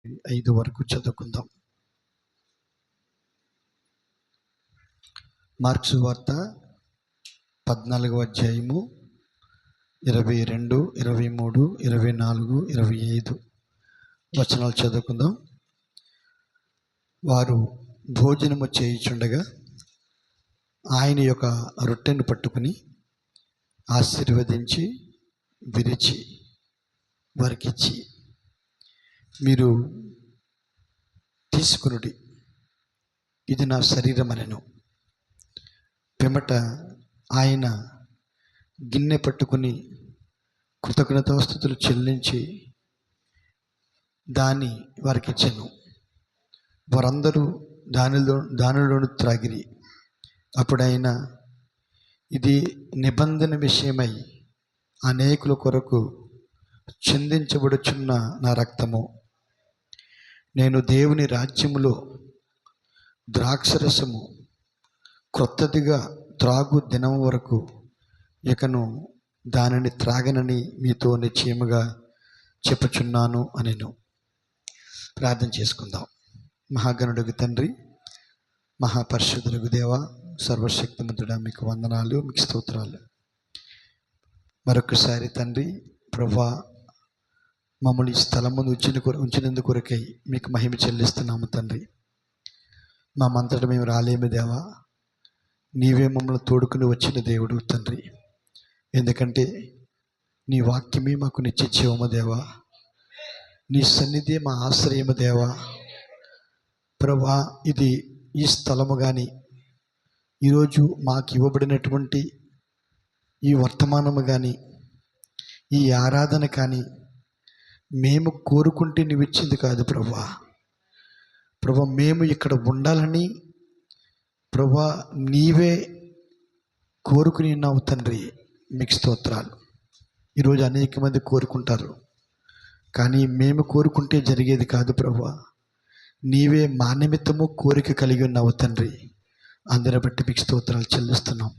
5 వరకు చదువుకుందాం. మార్క్సు వార్త 14వ అధ్యాయము 22, 23, 24, 25 వచనాలు చదువుకుందాం. వారు భోజనము చేయుచుండగా ఆయన యొక్క రొట్టెను పట్టుకుని ఆశీర్వదించి విరిచి వారికిచ్చి, మీరు తీసుకునుడి, ఇది నా శరీరం అనెను. పిమ్మట ఆయన గిన్నె పట్టుకుని కృతజ్ఞతాస్తుతులు చెల్లించి దాన్ని వారికి ఇచ్చెను. వారందరూ దానిలోను త్రాగిరి. అప్పుడు ఆయన, ఇది నిబంధన విషయమై అనేకుల కొరకు చిందించబడుచున్న నా రక్తము. నేను దేవుని రాజ్యములో ద్రాక్షరసము క్రొత్తదిగా త్రాగు దినం వరకు ఇకను దానిని త్రాగనని మీతో నిశ్చయముగా చెప్పుచున్నాను అనెను. ప్రార్థన చేసుకుందాం. మహాగణుడుగు తండ్రి, మహాపరిశుద్ధులకు దేవ, సర్వశక్తిమంతుడా, మీకు వందనాలు, మీకు స్తోత్రాలు. మరొకసారి తండ్రి ప్రభువా, మమ్మల్ని ఈ స్థలము ఉంచినందుకు కొరకై మీకు మహిమ చెల్లిస్తున్నాము తండ్రి. మా మంతట మేము రాలేము దేవా, నీవే మమ్మల్ని తోడుకుని వచ్చిన దేవుడు తండ్రి. ఎందుకంటే నీ వాక్యమే మాకు నిత్య జీవము దేవా, నీ సన్నిధి మా ఆశ్రయము దేవా. ప్రభువా, ఇది ఈ స్థలము కానీ ఈరోజు మాకు ఇవ్వబడినటువంటి ఈ వర్తమానము కానీ ఈ ఆరాధన కానీ మేము కోరుకుంటే నువ్వు ఇచ్చింది కాదు ప్రభువా. ప్రభువా, మేము ఇక్కడ ఉండాలని ప్రభువా నీవే కోరుకుని ఉన్నావు తండ్రి. మీకు స్తోత్రాలు. ఈరోజు అనేక మంది కోరుకుంటారు, కానీ మేము కోరుకుంటే జరిగేది కాదు ప్రభువా. నీవే మా నిమిత్తము కోరిక కలిగి ఉన్నావు తండ్రి. అందరి బట్టి మీకు స్తోత్రాలు చెల్లిస్తున్నాం.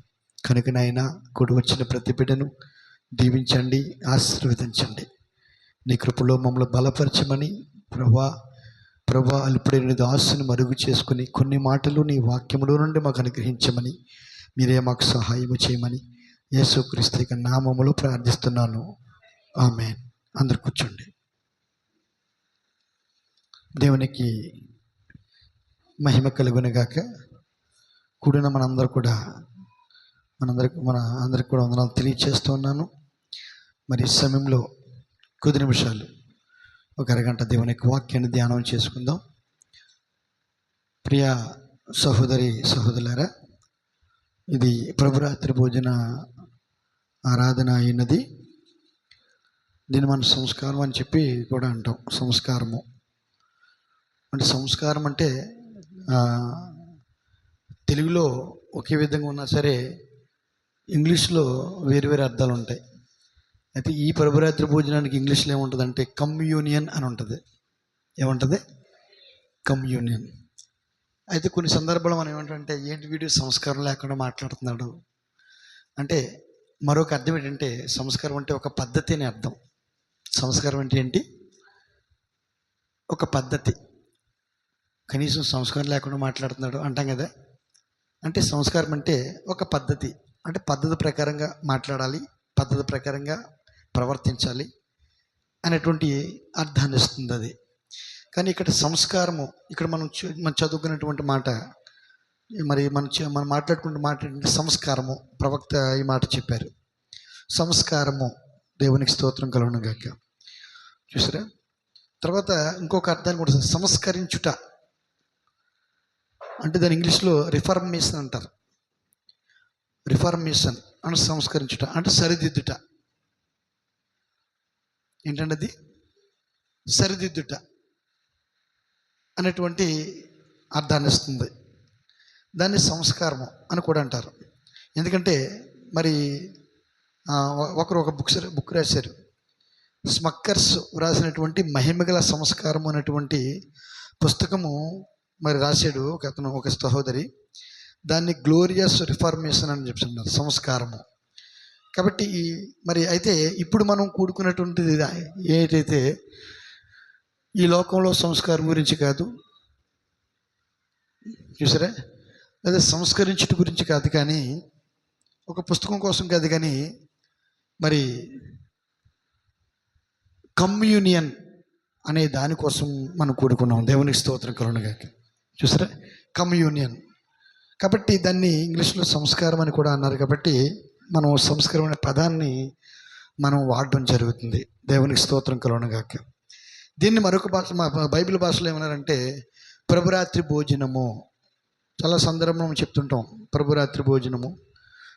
కనుక నాయన, కూడి వచ్చిన ప్రతి బిడ్డను దీవించండి, ఆశీర్వదించండి. నీ కృపలో మమ్మల్ని బలపరచమని ప్రభా అల్పుడైన దాసుని మరుగు చేసుకుని కొన్ని మాటలు నీ వాక్యములో నుండి మాకు అనుగ్రహించమని, మీరే మాకు సహాయము చేయమని యేసుక్రీస్తు నామములో ప్రార్థిస్తున్నాను. ఆమేన్. అందరు కూర్చోండి. దేవునికి మహిమ కలుగునుగాక. కూడిన అందరికి కూడా వందనాలు తెలియచేస్తూ ఉన్నాను. మరి ఈ సమయంలో కొద్ది నిమిషాలు, ఒక అరగంట దేవుని యొక్క వాక్యాన్ని ధ్యానం చేసుకుందాం. ప్రియ సహోదరి సహోదరులారా, ఇది ప్రభురాత్రి భోజన ఆరాధన అయినది. దీన్ని మనం సంస్కారం అని చెప్పి కూడా అంటాం. సంస్కారము అంటే, సంస్కారం అంటే తెలుగులో ఒకే విధంగా ఉన్నా సరే ఇంగ్లీష్లో వేరు వేరు అర్థాలు ఉంటాయి. అయితే ఈ ప్రభురాత్రి భోజనానికి ఇంగ్లీష్లో ఏముంటుందంటే కమ్యూనియన్ అని ఉంటుంది. ఏముంటుంది? కమ్యూనియన్. అయితే కొన్ని సందర్భాల్లో మనం ఏమంటారంటే, ఏంటి వీడియో సంస్కారం లేకుండా మాట్లాడుతున్నాడు అంటే, మరొక అర్థం ఏంటంటే, సంస్కారం అంటే ఒక పద్ధతి అని అర్థం. సంస్కారం అంటే ఏంటి? ఒక పద్ధతి. కనీసం సంస్కారం లేకుండా మాట్లాడుతున్నాడు అంటాం కదా. అంటే సంస్కారం అంటే ఒక పద్ధతి, అంటే పద్ధతి ప్రకారంగా మాట్లాడాలి, పద్ధతి ప్రకారంగా ప్రవర్తించాలి అనేటువంటి అర్థాన్ని ఇస్తుంది అది. కానీ ఇక్కడ సంస్కారము, ఇక్కడ మనం చదువుకున్నటువంటి మాట, మరి మనం మాట్లాడుకున్న మాట ఏంటంటే సంస్కారము. ప్రవక్త ఈ మాట చెప్పారు, సంస్కారము. దేవునికి స్తోత్రం కలుగును గాక. చూసారా? తర్వాత ఇంకొక అర్థాన్ని కూడా, సంస్కరించుట అంటే దాని ఇంగ్లీష్లో రిఫార్మేషన్ అంటారు. రిఫార్మేషన్ అంటే సంస్కరించుట అంటే సరిదిద్దుట. ఏంటంటే అది సరిదిద్దుట అనేటువంటి అర్థాన్ని ఇస్తుంది. దాన్ని సంస్కారము అని కూడా అంటారు. ఎందుకంటే మరి ఒకరు ఒక బుక్ రాశారు. స్మక్కర్స్ రాసినటువంటి మహిమగల సంస్కారము అనేటువంటి పుస్తకము మరి రాశాడు ఒక సహోదరి. దాన్ని గ్లోరియస్ రిఫార్మేషన్ అని చెప్తున్నారు, సంస్కారము. కాబట్టి మరి అయితే ఇప్పుడు మనం కూడుకున్నటువంటిది ఏదైతే ఈ లోకంలో సంస్కారం గురించి కాదు, చూసారా, లేదా సంస్కరించడం గురించి కాదు, కానీ ఒక పుస్తకం కోసం కాదు, కానీ మరి కమ్యూనియన్ అనే దానికోసం మనం కూడుకున్నాం. దేవునికి స్తోత్రం కలుగునుగాక. చూసారా, కమ్యూనియన్. కాబట్టి దాన్ని ఇంగ్లీష్లో సంస్కారం అని కూడా అన్నారు. కాబట్టి మనం సంస్కారం అనే పదాన్ని మనం వాడడం జరుగుతుంది. దేవునికి స్తోత్రం కలుగునుగాక. దీన్ని మరొక భాష, మా బైబిల్ భాషలో ఏమన్నారంటే ప్రభురాత్రి భోజనము. చాలా సందర్భం చెప్తుంటాం, ప్రభురాత్రి భోజనము.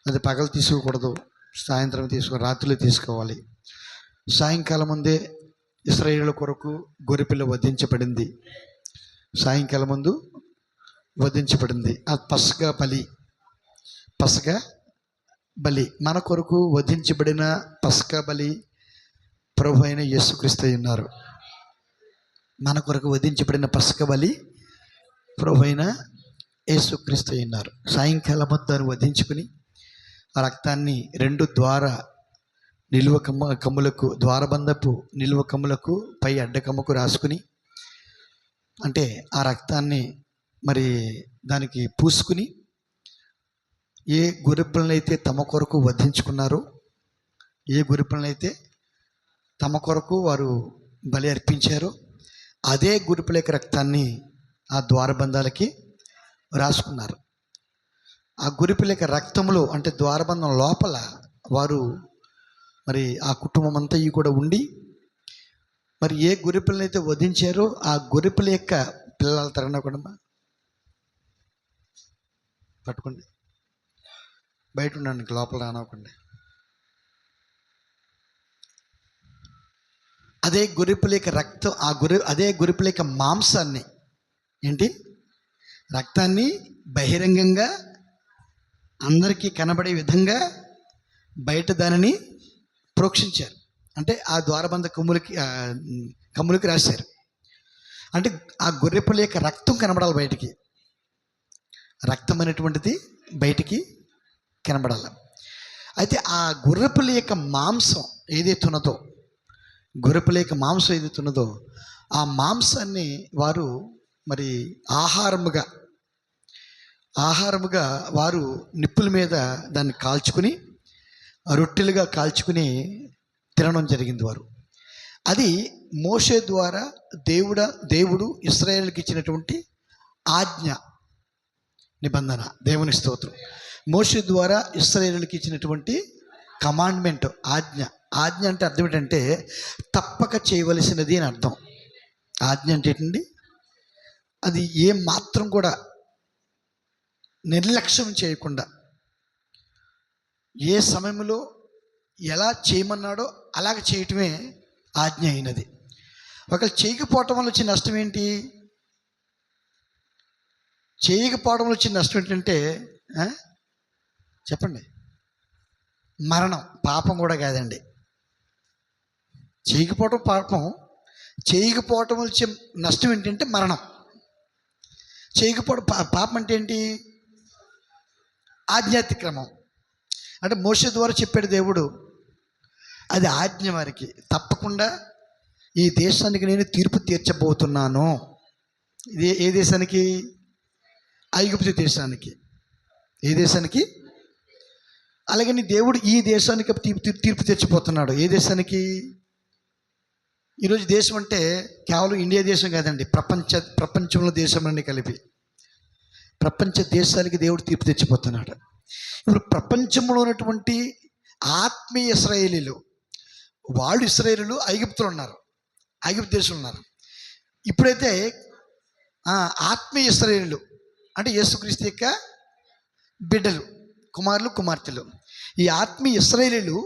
అది పగలు తీసుకోకూడదు, సాయంత్రం రాత్రిలో తీసుకోవాలి. సాయంకాలం ముందే ఇశ్రాయేలు కొరకు గొర్రెపిల్ల వధించబడింది. సాయంకాలం ముందు వధించబడింది. ఆ పస్కా బలి మన కొరకు వధించబడిన పస్కా బలి ప్రభు అయిన యేసుక్రీస్తు ఉన్నారు. మన కొరకు వధించబడిన పస్కా బలి ప్రభు అయిన యేసుక్రీస్తు ఉన్నారు. సాయంకాలం దాన్ని వధించుకుని ఆ రక్తాన్ని 2 నిలువ కమ్ములకు, ద్వారబంధపు నిలువ కమ్ములకు పై అడ్డకమ్మకు రాసుకుని, అంటే ఆ రక్తాన్ని మరి దానికి పూసుకుని, ఏ గొర్రెపిల్లనైతే తమ కొరకు వధించుకున్నారో, ఏ గొర్రెపిల్లనైతే తమ కొరకు వారు బలి అర్పించారో, అదే గొర్రెపిల్ల యొక్క రక్తాన్ని ఆ ద్వారబంధాలకి రాసుకున్నారు. ఆ గొర్రెపిల్ల యొక్క రక్తంలో, అంటే ద్వారబంధం లోపల వారు మరి ఆ కుటుంబం అంతా కూడా ఉండి, మరి ఏ గొర్రెపిల్లనైతే వధించారో ఆ గొర్రెపిల్ల యొక్క పిల్లలు తరగనకుండా పట్టుకోండి, బయట ఉండండి, లోపల రానవ్వకండి. అదే గొర్రెపిల్ల యొక్క రక్తం, అదే గొర్రెపిల్ల యొక్క మాంసాన్ని, ఏంటి, రక్తాన్ని బహిరంగంగా అందరికీ కనబడే విధంగా బయట దానిని ప్రోక్షించారు. అంటే ఆ ద్వారబంధ కమ్ములకి రాశారు. అంటే ఆ గొర్రెపిల్ల యొక్క రక్తం కనబడాలి బయటికి, రక్తం అనేటువంటిది బయటికి కనబడాలి. అయితే ఆ గొర్రెపిల్ల యొక్క మాంసం ఏదైతే ఉన్నదో, గొర్రెపిల్ల యొక్క మాంసం ఏదైతే ఉన్నదో, ఆ మాంసాన్ని వారు మరి ఆహారముగా వారు నిప్పుల మీద దాన్ని కాల్చుకుని, రొట్టెలుగా కాల్చుకుని తినడం జరిగింది వారు. అది మోషే ద్వారా దేవుడు ఇశ్రాయేలుకి ఇచ్చినటువంటి ఆజ్ఞ, నిబంధన. దేవుని స్తోత్రం. మోషే ద్వారా ఇశ్రాయేలుకి ఇచ్చినటువంటి కమాండ్మెంట్, ఆజ్ఞ. ఆజ్ఞ అంటే అర్థం ఏంటంటే తప్పక చేయవలసినది అని అర్థం. ఆజ్ఞ అంటే ఏంటండి, అది ఏ మాత్రం కూడా నిర్లక్ష్యం చేయకుండా, ఏ సమయంలో ఎలా చేయమన్నాడో అలాగ చేయటమే ఆజ్ఞ అయినది. ఒకవేళ చేయకపోవటం వల్ల వచ్చిన నష్టం ఏంటి? చేయకపోవడం వల్ల వచ్చిన నష్టం ఏంటంటే చెప్పండి, మరణం. పాపం కూడా కాదండి, చేయకపోవటం పాపం. చేయకపోవటం వచ్చే నష్టం ఏంటంటే మరణం. చేయకపోవడం పాపం అంటే ఏంటి? ఆజ్ఞాతిక్రమం. అంటే మోషే ద్వారా చెప్పాడు దేవుడు, అది ఆజ్ఞ వారికి. తప్పకుండా ఈ దేశానికి నేను తీర్పు తీర్చబోతున్నాను. ఇది ఏ దేశానికి? ఐగుప్తు దేశానికి. ఏ దేశానికి? అలాగని దేవుడు ఈ దేశానికి తీర్పు తెచ్చిపోతున్నాడు. ఏ దేశానికి? ఈరోజు దేశం అంటే కేవలం ఇండియా దేశం కాదండి, ప్రపంచంలో దేశంలోనే కలిపి ప్రపంచ దేశాలకి దేవుడు తీర్పు తెచ్చిపోతున్నాడు. ఇప్పుడు ప్రపంచంలో ఉన్నటువంటి ఆత్మీయ ఇశ్రాయేలీలు, వాళ్ళు ఇశ్రాయేలీలు ఐగుప్తులు ఉన్నారు, ఐగుప్తు దేశంలో ఉన్నారు. ఇప్పుడైతే ఆత్మీయ ఇశ్రాయేలీలు అంటే యేసుక్రీస్తు యొక్క బిడ్డలు, కుమారులు, కుమార్తెలు. ఈ ఆత్మీయ ఇశ్రాయేలీలు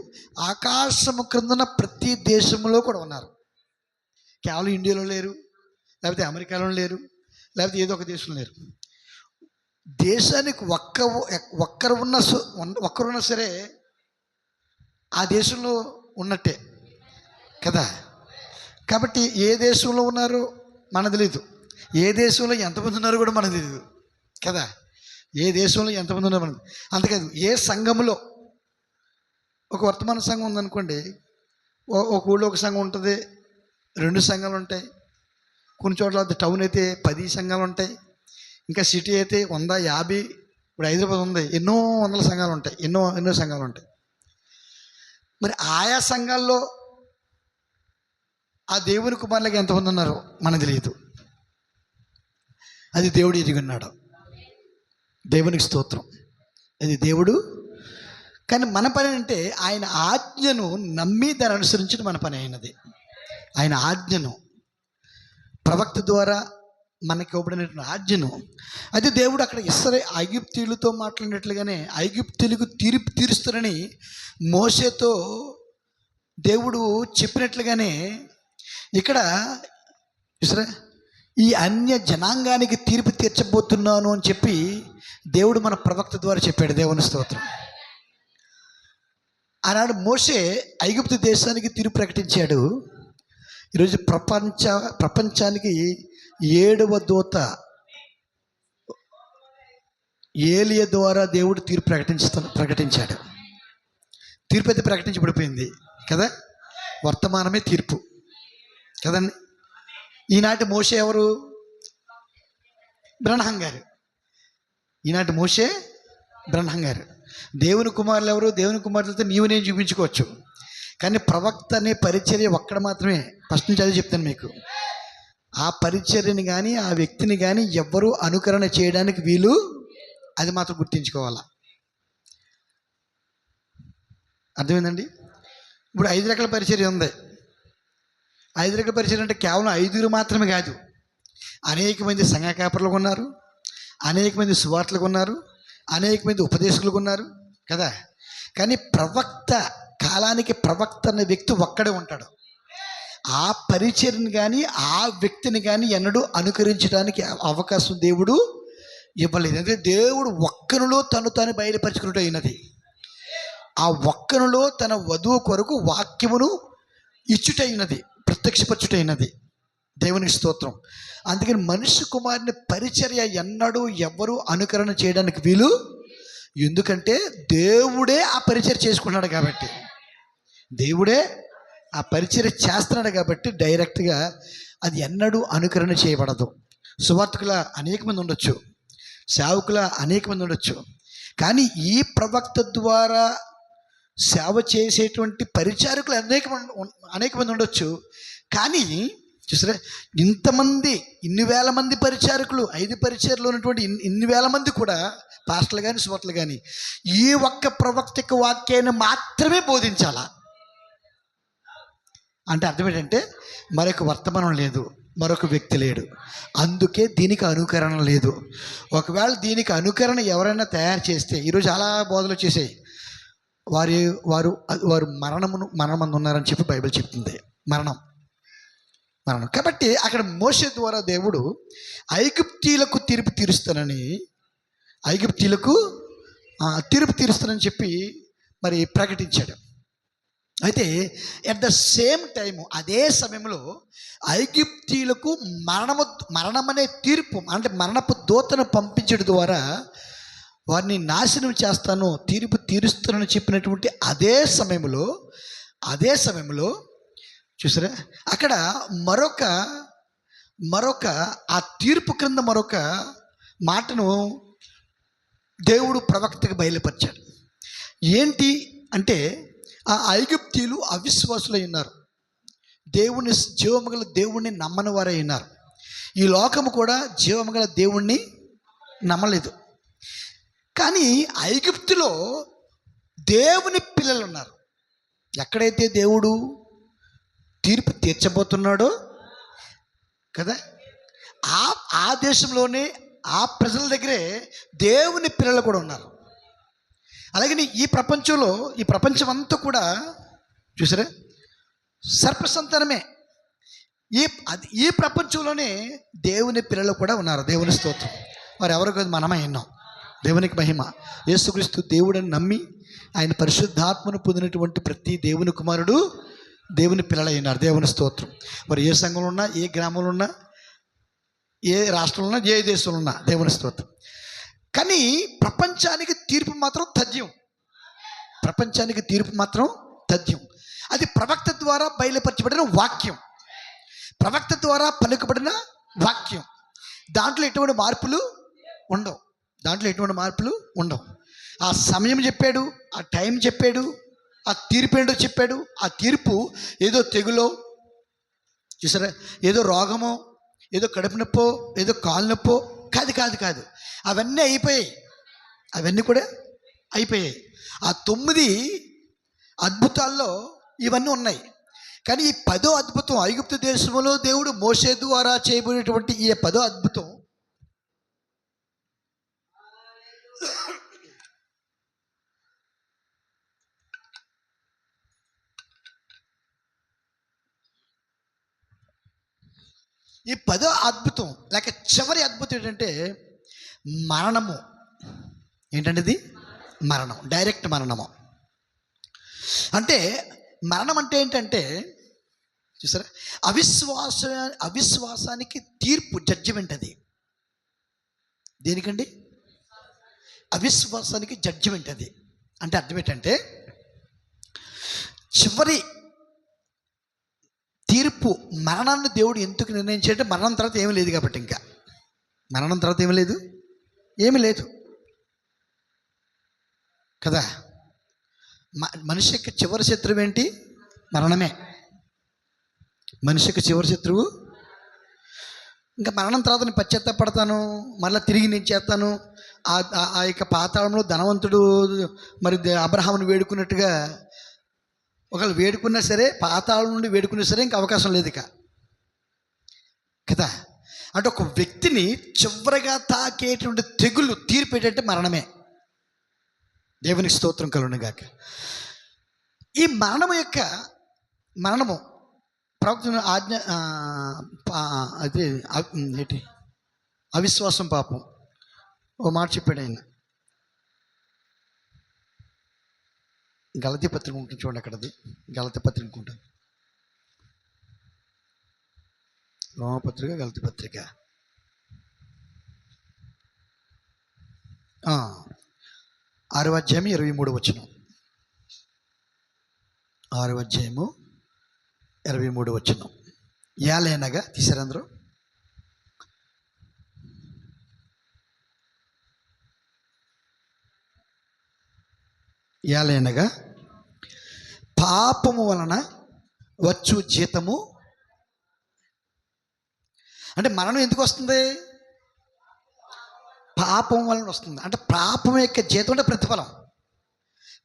ఆకాశము క్రిందన ప్రతి దేశంలో కూడా ఉన్నారు. కేవలం ఇండియాలో లేరు, లేకపోతే అమెరికాలో లేరు, లేకపోతే ఏదో ఒక దేశంలో లేరు. దేశానికి ఒక్కరున్నా సరే ఆ దేశంలో ఉన్నట్టే కదా. కాబట్టి ఏ దేశంలో ఉన్నారో మనకు తెలియదు, ఏ దేశంలో ఎంతమంది ఉన్నారో కూడా మనకు తెలియదు కదా. ఏ దేశంలో ఎంతమంది ఉన్నారో మనకు. అంతేకాదు, ఏ సంఘంలో ఒక వర్తమాన సంఘం ఉందనుకోండి, ఒక ఊళ్ళో ఒక సంఘం ఉంటుంది, 2 సంఘాలు ఉంటాయి, కొన్ని చోట్ల టౌన్ అయితే 10 సంఘాలు ఉంటాయి, ఇంకా సిటీ అయితే 100, 50. ఇప్పుడు హైదరాబాద్ ఉంది, ఎన్నో వందల సంఘాలు ఉంటాయి, ఎన్నో సంఘాలు ఉంటాయి. మరి ఆయా సంఘాల్లో ఆ దేవుని కుమారులకి ఎంతమంది ఉన్నారో మనకు తెలియదు. అది దేవుడు ఎరిగిన్నాడు. దేవునికి స్తోత్రం. అది దేవుడు. కానీ మన పని అంటే ఆయన ఆజ్ఞను నమ్మి దాన్ని అనుసరించడం మన పని అయినది. ఆయన ఆజ్ఞను, ప్రవక్త ద్వారా మనకి ఇవ్వబడినటువంటి ఆజ్ఞను, అది దేవుడు అక్కడ ఐగుప్తీయులతో మాట్లాడినట్లుగానే ఐగుప్తీయులకు తీరుస్తారని మోషేతో దేవుడు చెప్పినట్లుగానే ఇక్కడ చూసారా, ఈ అన్య జనాంగానికి తీర్పు తీర్చబోతున్నాను అని చెప్పి దేవుడు మన ప్రవక్త ద్వారా చెప్పాడు. దేవుని స్తోత్రం. ఆనాడు మోషే ఐగుప్తు దేశానికి తీర్పు ప్రకటించాడు. ఈరోజు ప్రపంచానికి 7వ దూత ఏలియా ద్వారా దేవుడు తీర్పు ప్రకటించాడు. తీర్పు అయితే ప్రకటించబడిపోయింది కదా, వర్తమానమే తీర్పు కదండి. ఈనాటి మోషే ఎవరు? బ్రహ్నం గారు. ఈనాటి మోషే బ్రహ్నం గారు. దేవుని కుమారులు ఎవరు? దేవుని కుమారులతో నీవు నేను చూపించుకోవచ్చు, కానీ ప్రవక్త అనే పరిచర్య ఒక్కడ మాత్రమే. ఫస్ట్ నుంచి అది చెప్తాను మీకు. ఆ పరిచర్యని కానీ ఆ వ్యక్తిని కానీ ఎవ్వరూ అనుకరణ చేయడానికి వీలు, అది మాత్రం గుర్తించుకోవాలా. అర్థమైందండి? ఇప్పుడు 5 రకాల పరిచర్య ఉంది. 5 రకాల పరిచర్య అంటే కేవలం 5 మాత్రమే కాదు, అనేక మంది సంఘ కాపరులు ఉన్నారు, అనేక మంది సువార్తలకు ఉన్నారు, అనేక మంది ఉపదేశకులకు ఉన్నారు కదా. కానీ ప్రవక్త కాలానికి ప్రవక్త అనే వ్యక్తి ఒక్కడే ఉంటాడు. ఆ పరిచర్ని కానీ ఆ వ్యక్తిని కానీ ఎన్నడూ అనుకరించడానికి అవకాశం దేవుడు ఇవ్వలేదు. అంటే దేవుడు ఒక్కనులో తాను బయలుపరుచుకున్నట్టు అయినది. ఆ ఒక్కనులో తన వధువు కొరకు వాక్యమును ఇచ్చుటైనది, ప్రత్యక్షపరచుటైనది. దేవునికి స్తోత్రం. అందుకని మనుష్య కుమారుని పరిచర్య ఎన్నడూ ఎవ్వరూ అనుకరణ చేయడానికి వీలు. ఎందుకంటే దేవుడే ఆ పరిచర్య చేసుకున్నాడు కాబట్టి, దేవుడే ఆ పరిచర్య చేస్తున్నాడు కాబట్టి డైరెక్ట్గా అది ఎన్నడూ అనుకరణ చేయబడదు. సువార్తకుల అనేక మంది ఉండొచ్చు, సేవకుల అనేక మంది ఉండొచ్చు, కానీ ఈ ప్రవక్త ద్వారా సేవ చేసేటువంటి పరిచారకులు అనేక మంది ఉండొచ్చు. కానీ చూసారా, ఇంతమంది, ఇన్ని వేల మంది పరిచారకులు, 5 పరిచర్లు ఉన్నటువంటి ఇన్ని వేల మంది కూడా పాస్టర్లు కానీ సువార్తలు కానీ ఈ ఒక్క ప్రవక్త వాక్యాన్ని మాత్రమే బోధించాలా అంటే అర్థం ఏంటంటే మరొక వర్తమానం లేదు, మరొక వ్యక్తి లేడు. అందుకే దీనికి అనుకరణ లేదు. ఒకవేళ దీనికి అనుకరణ ఎవరైనా తయారు చేస్తే, ఈరోజు చాలా బోధలు చేసాయి, వారు మరణమందు ఉన్నారని చెప్పి బైబిల్ చెప్తుంది. మరణం. కాబట్టి అక్కడ మోషే ద్వారా దేవుడు ఐగుప్తీయులకు తీర్పు తీరుస్తానని చెప్పి మరి ప్రకటించాడు. అయితే ఎట్ ద సేమ్ టైము, అదే సమయంలో ఐగుప్తీయులకు మరణమనే తీర్పు, అంటే మరణపు దూతను పంపించడం ద్వారా వారిని నాశనం చేస్తాను, తీర్పు తీరుస్తానని చెప్పినటువంటి అదే సమయంలో చూసారా, అక్కడ మరొక ఆ తీర్పు క్రింద మరొక మాటను దేవుడు ప్రవక్తకు బయలుపరిచాడు. ఏంటి అంటే, ఆ ఐగుప్తీయులు అవిశ్వాసులై ఉన్నారు, జీవమగల దేవుణ్ణి నమ్మని వారై ఉన్నారు. ఈ లోకము కూడా జీవమగల దేవుణ్ణి నమ్మలేదు. కానీ ఐగుప్తులో దేవుని పిల్లలు ఉన్నారు. ఎక్కడైతే దేవుడు తీర్పు తీర్చబోతున్నాడో కదా, ఆ దేశంలోనే ఆ ప్రజల దగ్గరే దేవుని పిల్లలు కూడా ఉన్నారు. అలాగే ఈ ప్రపంచం అంతా కూడా చూసారా సర్పసంతానమే. ఈ ప్రపంచంలోనే దేవుని పిల్లలు కూడా ఉన్నారు. దేవుని స్తోత్రం. వారు ఎవరు కాదు, మనమే ఉన్నాం. దేవునికి మహిమ. యేసుక్రీస్తు దేవుడని నమ్మి ఆయన పరిశుద్ధాత్మను పొందినటువంటి ప్రతి దేవుని కుమారుడు దేవుని పిల్లలై ఉన్నారు. దేవుని స్తోత్రం. మరి ఏ సంఘంలో ఉన్నా, ఏ గ్రామంలో ఉన్నా, ఏ రాష్ట్రంలో ఉన్నా, ఏ దేశంలో ఉన్నా దేవుని స్తోత్రం. కానీ ప్రపంచానికి తీర్పు మాత్రం తథ్యం. అది ప్రవక్త ద్వారా బయలుపరచబడిన వాక్యం. ప్రవక్త ద్వారా పలుకబడిన వాక్యం. దాంట్లో ఎటువంటి మార్పులు ఉండవు. ఆ సమయం చెప్పాడు, ఆ టైం చెప్పాడు, ఆ తీర్పు ఏంటో చెప్పాడు. ఆ తీర్పు ఏదో తెగులో చూసారా, ఏదో రోగమో, ఏదో కడుపు నొప్పో, ఏదో కాలు నొప్పో కాదు. అవన్నీ కూడా అయిపోయాయి. ఆ 9 అద్భుతాల్లో ఇవన్నీ ఉన్నాయి. కానీ ఈ 10వ అద్భుతం, ఐగుప్తు దేశంలో దేవుడు మోషే ద్వారా చేయబడినటువంటి ఈ 10వ అద్భుతం లేక చివరి అద్భుతం ఏంటంటే మరణము. ఏంటంటే మరణం, డైరెక్ట్ మరణము. అంటే మరణం అంటే ఏంటంటే చూసారా, అవిశ్వాసానికి తీర్పు, జడ్జిమెంట్. అది దేనికండి? అవిశ్వాసానికి జడ్జిమెంట్. అది అంటే అర్థం ఏంటంటే చివరి తీర్పు. మరణాన్ని దేవుడు ఎందుకు నిర్ణయించాడంటే మరణం తర్వాత ఏమీ లేదు కాబట్టి. ఇంకా మరణం తర్వాత ఏమీ లేదు కదా. మనిషి యొక్క చివరి శత్రువు ఏంటి? మరణమే. మనిషి యొక్క చివరి శత్రువు. ఇంకా మరణం తర్వాత నేను పశ్చాత్తాపడతాను, మళ్ళీ తిరిగి నేను చేస్తాను. ఆ యొక్క పాతాళంలో ధనవంతుడు మరి అబ్రహామును వేడుకున్నట్టుగా ఒకళ్ళు వేడుకున్నా సరే, పాతాళం నుండి వేడుకున్నా సరే ఇంకా అవకాశం లేదు ఇక కదా. అంటే ఒక వ్యక్తిని చివరిగా తాకేటువంటి తెగులు, తీర్పు ఏంటంటే మరణమే. దేవునికి స్తోత్రం కలుగును గాక. ఈ మరణము ప్రవక్త ఆజ్ఞ అదే ఏంటి, అవిశ్వాసం, పాపం. ఓ మాట చెప్పాడు ఆయన. గలతీ పత్రిక ఉంటుంది చూడండి, అక్కడది గలతీ పత్రిక ఉంటుంది. రోమపత్రిక, గలతీ పత్రిక 6వ అధ్యాయం 23వ వచనం. 6వ అధ్యాయము 23వ వచనం. యాలేనగా తీసారందరూ. యాలేనగా పాపము వలన వచ్చు జీతము. అంటే మరణం ఎందుకు వస్తుంది? పాపం వలన వస్తుంది. అంటే పాపం యొక్క జీతం అంటే ప్రతిఫలం.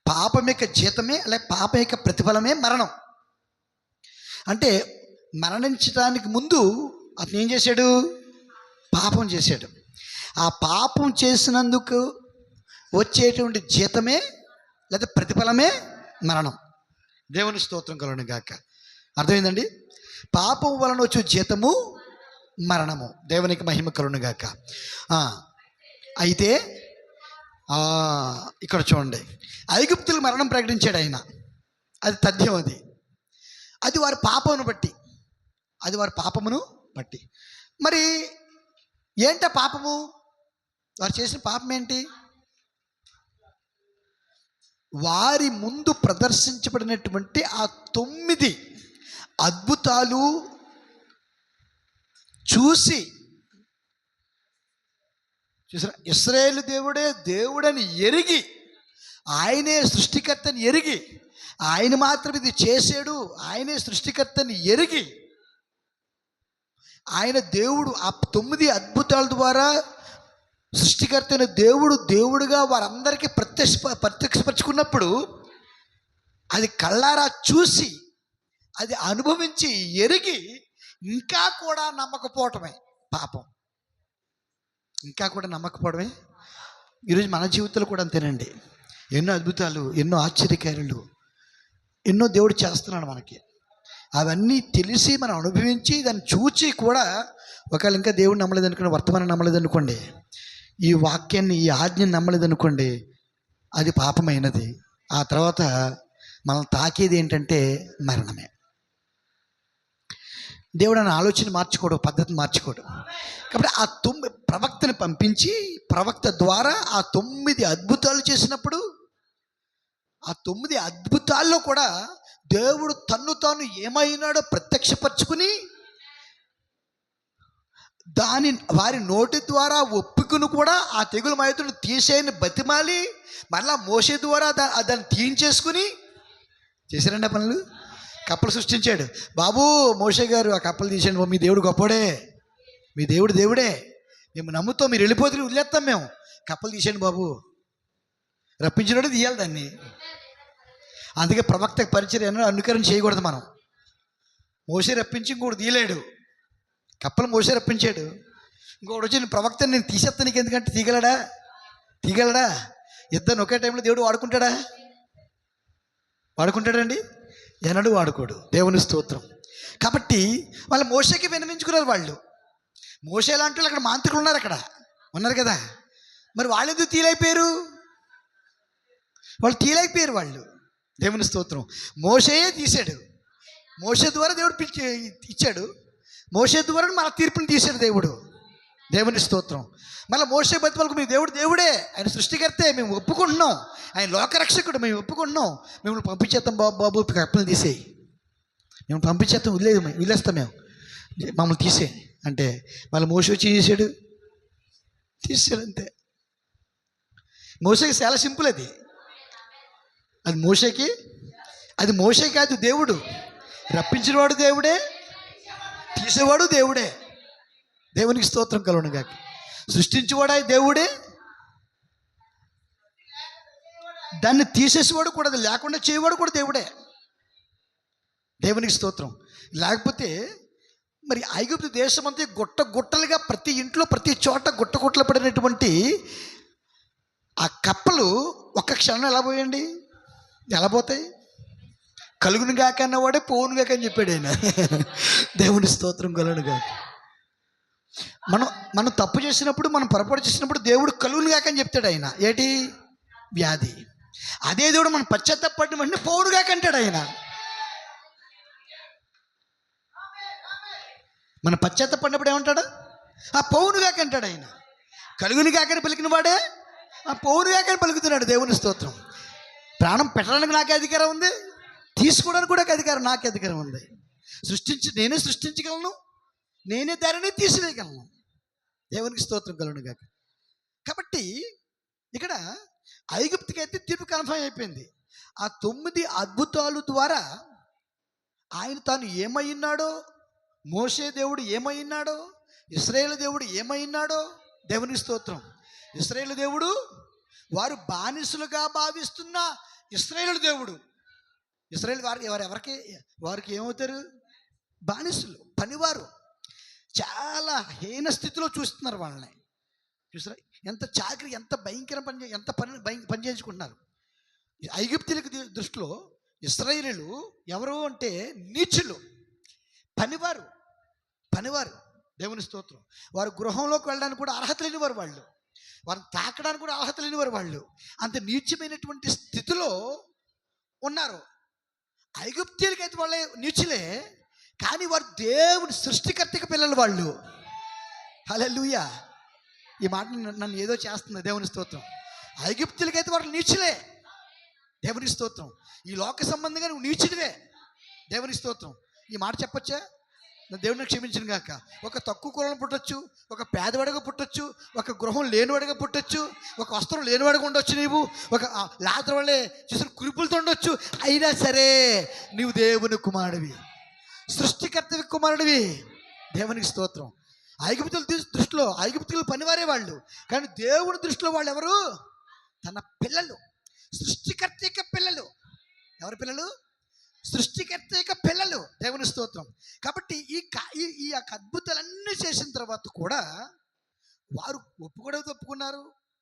పాపం యొక్క జీతమే, అలాగే పాపం యొక్క ప్రతిఫలమే మరణం. అంటే మరణించడానికి ముందు అతను ఏం చేశాడు? పాపం చేశాడు. ఆ పాపం చేసినందుకు వచ్చేటువంటి జీతమే లేదా ప్రతిఫలమే మరణం. దేవుని స్తోత్రం కలుగును గాక. అర్థమైందండి? పాపం వలన వచ్చే జీతము మరణము. దేవునికి మహిమ కలుగును గాక. అయితే ఇక్కడ చూడండి, ఐగుప్తులు మరణం ప్రకటించాడు ఆయన. అది తథ్యం. అది వారి పాపమును బట్టి. మరి ఏంట పాపము? వారు చేసిన పాపం ఏంటి? వారి ముందు ప్రదర్శించబడినటువంటి ఆ 9 అద్భుతాలు చూసారా, ఇశ్రాయేలు దేవుడని ఎరిగి, ఆయనే సృష్టికర్తని ఎరిగి, ఆయన మాత్రం ఇది చేశాడు, ఆయనే సృష్టికర్తని ఎరిగి, ఆయన దేవుడు ఆ 9 అద్భుతాల ద్వారా సృష్టికర్త అయిన దేవుడుగా వారందరికీ ప్రత్యక్షపరుచుకున్నప్పుడు అది కళ్ళారా చూసి, అది అనుభవించి ఎరిగి ఇంకా కూడా నమ్మకపోవటమే పాపం. ఈరోజు మన జీవితంలో కూడా అంతేనండి. ఎన్నో అద్భుతాలు, ఎన్నో ఆశ్చర్యకార్యాలు, ఎన్నో దేవుడు చేస్తున్నాడు మనకి. అవన్నీ తెలిసి మనం అనుభవించి దాన్ని చూచి కూడా ఒకవేళ ఇంకా దేవుడు నమ్మలేదనుకోండి, వర్తమానం నమ్మలేదనుకోండి, ఈ వాక్యాన్ని, ఈ ఆజ్ఞను నమ్మలేదనుకోండి, అది పాపమైనది. ఆ తర్వాత మనం తాకేది ఏంటంటే మరణమే. దేవుడు అన్న ఆలోచన మార్చుకోడు, పద్ధతిని మార్చుకోడు. కాబట్టి ఆ 9 ప్రవక్తని పంపించి, ప్రవక్త ద్వారా ఆ 9 అద్భుతాలు చేసినప్పుడు, ఆ 9 అద్భుతాల్లో కూడా దేవుడు తన్ను తాను ఏమైనాడో ప్రత్యక్షపరచుకుని దాని వారి నోటి ద్వారా ఒప్పుకుని కూడా ఆ తెగులు మైతును తీసేయని బతిమాలి మళ్ళా మోసే ద్వారా దాన్ని తీయించేసుకుని చేశారండి ఆ పనులు. కప్పలు సృష్టించాడు. బాబు మోషే గారు ఆ కప్పలు తీసేయండి, మీ దేవుడు గొప్పోడే, మీ దేవుడు దేవుడే, మేము నమ్ముతాం, మీరు వెళ్ళిపోతే వదిలేస్తాం మేము, కప్పలు తీసేయండి బాబు. రప్పించినోడు తీయాలి దాన్ని. అందుకే ప్రవక్త పరిచర్య అనుకరణ చేయకూడదు మనం. మోసే రప్పించి ఇంకోటి తీయలేడు, కప్పలు మోసే రప్పించాడు. ఇంకొకటి వచ్చి నేను ప్రవక్తని నేను తీసేస్తాను నీకు ఎందుకంటే తీగలడా? ఇద్దరు ఒకే టైంలో దేవుడు వాడుకుంటాడండి? ఎన్నడూ వాడుకోడు. దేవుని స్తోత్రం. కాబట్టి వాళ్ళు మోషేకి విన్నవించుకున్నారు. వాళ్ళు మోషే లాంటి వాళ్ళు అక్కడ మాంత్రికులు ఉన్నారు కదా, మరి వాళ్ళు ఎందుకు తీలైపోయారు? వాళ్ళు దేవుని స్తోత్రం. మోషేయే తీశాడు, మోషే ద్వారా దేవుడు ఇచ్చాడు, మోషే ద్వారా మన తీర్పుని తీశాడు దేవుడు. దేవుని స్తోత్రం. మళ్ళీ మోషే బతిమలకు మీ దేవుడు దేవుడే, ఆయన సృష్టికర్తే, మేము ఒప్పుకుంటున్నాం, ఆయన లోకరక్షకుడు, మేము ఒప్పుకుంటున్నాం, మిమ్మల్ని పంపించేస్తాం బాబు కప్పలు తీసేయి, మేము పంపించేస్తాం, వదిలేస్తాం, మేము మమ్మల్ని తీసే అంటే మళ్ళీ మోషే వచ్చి తీసాడు అంతే. మోషేకి చాలా సింపుల్ అది మోషే కాదు, దేవుడు రప్పించినవాడు దేవుడే, తీసేవాడు దేవుడే. దేవునికి స్తోత్రం కలుగును గాక. సృష్టించేవాడు దేవుడే, దాన్ని తీసేసేవాడు కూడా, అది లేకుండా చేయవాడు కూడా దేవుడే. దేవునికి స్తోత్రం. లేకపోతే మరి ఐగుప్తు దేశం అంతా గుట్టలుగా ప్రతి ఇంట్లో ప్రతి చోట గుట్టలు పడినటువంటి ఆ కప్పలు ఒక్క క్షణం ఎలా పోతాయి? కలుగును గాక అన్నవాడే పోవును గాక అని చెప్పాడు ఆయన. దేవుని స్తోత్రం కలుగును గాక. మనం తప్పు చేసినప్పుడు, మనం పొరపాటు చేసినప్పుడు దేవుడు కలుగును గాక అని చెప్తాడు ఆయన. ఏంటి? వ్యాధి. అదే దేవుడు మనం పశ్చాత్తాపడిన వెంటనే పోవును గాక అంటాడు ఆయన. మన పశ్చాత్తాపడినప్పుడు ఏమంటాడు? ఆ పోవును గాక అంటాడు ఆయన. కలుగును గాకని పలికిన వాడే ఆ పోవును గాకని పలుకుతున్నాడు. దేవుని స్తోత్రం. ప్రాణం పెట్టడానికి నాకే అధికారం ఉంది, తీసుకోవడానికి కూడా అధికారం నాకే అధికారం ఉంది. నేనే సృష్టించగలను, నేనే దానిని తీసివేయగలను. దేవునికి స్తోత్రం కలుగును గాక. కాబట్టి ఇక్కడ ఐగుప్తుకి అయితే తీర్పు కన్ఫర్మ్ అయిపోయింది. ఆ 9 అద్భుతాల ద్వారా ఆయన తాను ఏమైనాడో, మోషే దేవుడు ఏమైనాడో, ఇశ్రాయేలు దేవుడు ఏమైనాడో. దేవునికి స్తోత్రం. ఇశ్రాయేలు దేవుడు వారు బానిసలుగా భావిస్తున్న ఇశ్రాయేలు దేవుడు. ఇశ్రాయేలు వారికి ఏమవుతారు? బానిసలు, పనివారు. చాలా హీన స్థితిలో చూస్తున్నారు వాళ్ళని. చూసారా ఎంత చాకరీ, ఎంత భయంకర పని చేయించుకుంటున్నారు. ఐగుప్తులకు దృష్టిలో ఇశ్రాయేలీలు ఎవరు అంటే నీచులు, పనివారు. దేవుని స్తోత్రం. వారు గృహంలోకి వెళ్ళడానికి కూడా అర్హత లేనివారు, వారిని తాకడానికి కూడా అర్హత లేనివారు. వాళ్ళు అంత నీచమైనటువంటి స్థితిలో ఉన్నారు. ఐగుప్తీయులకైతే వాళ్ళే నీచులే, కానీ వారు దేవుని సృష్టికర్తకి పిల్లలు వాళ్ళు. హల్లెలూయా. ఈ మాట నన్ను ఏదో చేస్తుంది. దేవుని స్తోత్రం. ఐగుప్తులకైతే వారు నీచులే. దేవుని స్తోత్రం. ఈ లోక సంబంధంగా నువ్వు నీచుడివే. దేవుని స్తోత్రం. ఈ మాట చెప్పొచ్చా? దేవుడిని క్షమించిన గాక. ఒక తక్కువ కులంలో పుట్టొచ్చు, ఒక పేదవాడిగా పుట్టొచ్చు, ఒక గృహం లేనివాడిగా పుట్టొచ్చు, ఒక వస్త్రం లేనివాడిగా ఉండొచ్చు, నీవు ఒక లాజరు వల్లే చూసిన కురుపులతో ఉండొచ్చు. అయినా సరే నీవు దేవుని కుమారుడివి, సృష్టికర్తవి కుమారుడివి. దేవునికి స్తోత్రం. ఐగుప్తుల దృష్టిలో ఐగుప్తులు పనివారే వాళ్ళు, కానీ దేవుని దృష్టిలో వాళ్ళు ఎవరు? తన పిల్లలు, సృష్టికర్త యొక్క పిల్లలు. ఎవరి పిల్లలు? సృష్టికర్త యొక్క పిల్లలు. దేవుని స్తోత్రం. కాబట్టి ఈ అద్భుతాలన్నీ చేసిన తర్వాత కూడా వారు ఒప్పుకోవడం ఒప్పుకున్నారు,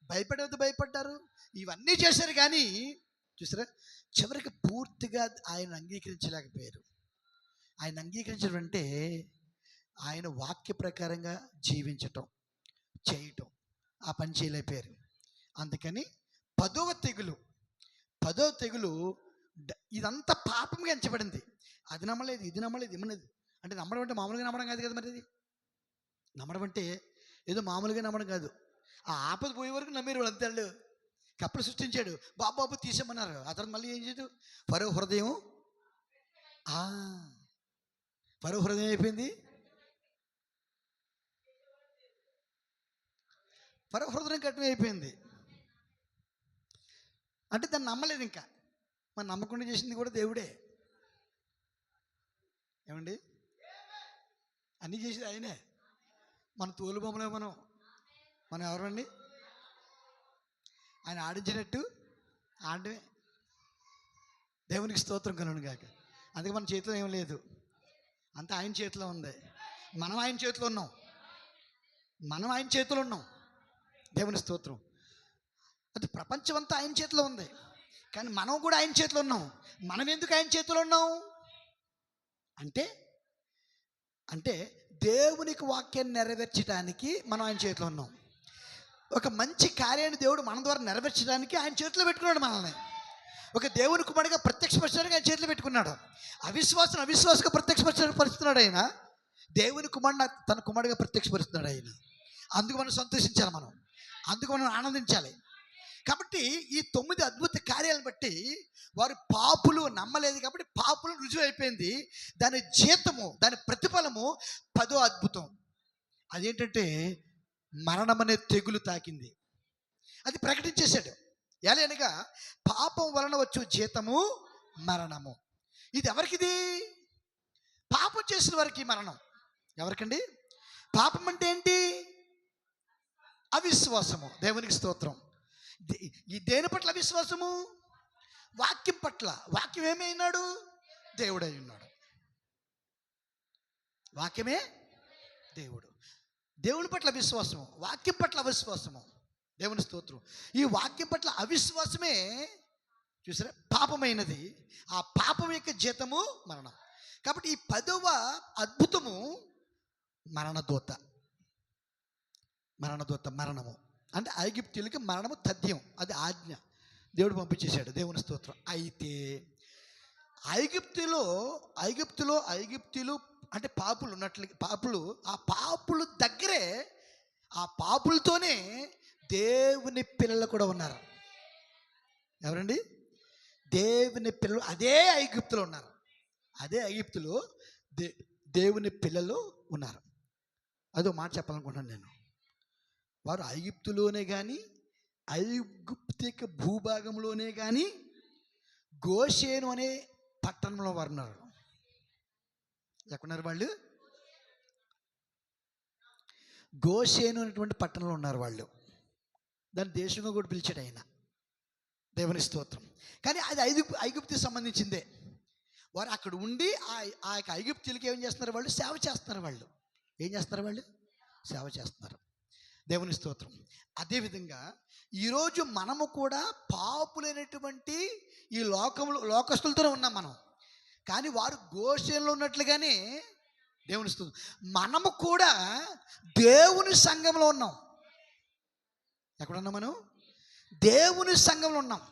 భయపడేది భయపడ్డారు, ఇవన్నీ చేశారు. కానీ చూసారా, చివరికి పూర్తిగా ఆయన అంగీకరించలేకపోయారు. ఆయన అంగీకరించడం అంటే ఆయన వాక్య ప్రకారంగా జీవించటం, చేయటం, ఆ పని చేయలేకపోయారు. అందుకని 10వ తెగులు ఇదంతా పాపంగా ఎంచబడింది. అది నమ్మలేదు, ఇది నమ్మలేదు, ఇమ్మలేదు. అంటే నమ్మడం అంటే మామూలుగా నమ్మడం కాదు కదా. మరి అది నమ్మడం అంటే ఏదో మామూలుగా నమ్మడం కాదు. ఆ ఆపద పోయే వరకు నమ్మేరు వాళ్ళు. అంతే. కప్పలు సృష్టించాడు, బాబు తీసేమన్నారు. ఆ తర్వాత మళ్ళీ ఏం చేయదు? ఫరో హృదయం అయిపోయింది. ఫరో హృదయం కఠినం అయిపోయింది. అంటే దాన్ని నమ్మలేదు ఇంకా. మనం నమ్మకుండా చేసింది కూడా దేవుడే. ఏమండి? అన్నీ చేసేది ఆయనే. మన తోలుబొమ్మలే మనం ఎవరండి? ఆయన ఆడించినట్టు ఆడమే. దేవునికి స్తోత్రం కలుగును గాక. అందుకే మన చేతిలో ఏం లేదు, అంతా ఆయన చేతిలో ఉంది. మనం ఆయన చేతిలో ఉన్నాం. దేవుని స్తోత్రం. అది ప్రపంచం అంతా ఆయన చేతిలో ఉంది, కానీ మనం కూడా ఆయన చేతిలో ఉన్నాం. మనం ఎందుకు ఆయన చేతిలో ఉన్నాం అంటే దేవునికి వాక్యాన్ని నెరవేర్చడానికి మనం ఆయన చేతిలో ఉన్నాం. ఒక మంచి కార్యాన్ని దేవుడు మన ద్వారా నెరవేర్చడానికి ఆయన చేతిలో పెట్టుకున్నాడు మనల్ని. ఒక దేవుని కుమారుడిగా ప్రత్యక్షపరచడానికి ఆయన చేతిలో పెట్టుకున్నాడు. అవిశ్వాసంగా ప్రత్యక్షపరుస్తున్నాడు ఆయన. దేవుని కుమారుడు తన కుమారుడిగా ప్రత్యక్షపరుస్తున్నాడు ఆయన. అందుకు మనం సంతోషించాలి, అందుకు మనం ఆనందించాలి. కాబట్టి ఈ 9 అద్భుత కార్యాలను బట్టి వారు పాపులు నమ్మలేదు కాబట్టి పాపులు రుజువు అయిపోయింది. దాని జీతము, దాని ప్రతిఫలము 10వ అద్భుతం. అదేంటంటే మరణం అనే తెగులు తాకింది. అది ప్రకటించేశాడు. ఎలాగనగా పాపం వలన వచ్చు జీతము మరణము. ఇది ఎవరికిది? పాపం చేసిన వారికి మరణం. ఎవరికండి? పాపం అంటే ఏంటి? అవిశ్వాసము. దేవునికి స్తోత్రం. ఈ దేని పట్ల అవిశ్వాసము? వాక్యం పట్ల. వాక్యం ఏమైనాడు? దేవుడై ఉన్నాడు. వాక్యమే దేవుడు. దేవుని పట్ల విశ్వాసము, వాక్యం పట్ల అవిశ్వాసము. దేవుని స్తోత్రం. ఈ వాక్యం పట్ల అవిశ్వాసమే చూసారా పాపమైనది. ఆ పాపం యొక్క జీతము మరణం. కాబట్టి ఈ 10వ అద్భుతము మరణదూత. మరణము అంటే ఐగుప్తీయులకి మరణము తథ్యం, అది ఆజ్ఞ. దేవుడు పంపించేశాడు. దేవుని స్తోత్రం. అయితే ఐగుప్తులు అంటే పాపులు ఉన్నట్లు, ఆ పాపులు దగ్గరే, ఆ పాపులతోనే దేవుని పిల్లలు కూడా ఉన్నారు. ఎవరండి? దేవుని పిల్లలు అదే ఐగుప్తులో ఉన్నారు. అదే ఐగుప్తులో దేవుని పిల్లలు ఉన్నారు. అదో మాట చెప్పాలనుకుంటున్నాను నేను. వారు ఐగుప్తులోనే కానీ, ఐగుప్తిక భూభాగంలోనే కానీ గోషేను అనే పట్టణంలో వారు ఉన్నారు. ఎక్కడున్నారు వాళ్ళు? గోషేను అనేటువంటి పట్టణంలో ఉన్నారు వాళ్ళు. దాని దేశంగా కూడా పిలిచాడు ఆయన. దేవుని స్తోత్రం. కానీ అది ఐగుప్తుకి సంబంధించిందే. వారు అక్కడ ఉండి ఆ యొక్క ఐగుప్తులకి ఏం చేస్తున్నారు? వాళ్ళు సేవ చేస్తున్నారు. వాళ్ళు ఏం చేస్తున్నారు? వాళ్ళు సేవ చేస్తున్నారు. దేవుని స్తోత్రం. అదేవిధంగా ఈరోజు మనము కూడా పాపులైనటువంటి ఈ లోకస్తులతోనే ఉన్నాం మనం. కానీ వారు గోషేనులో ఉన్నట్లుగానే దేవుని స్తోత్రం మనము కూడా దేవుని సంఘంలో ఉన్నాం. ఎక్కడున్నాం మనం? దేవుని సంఘంలో ఉన్నాం.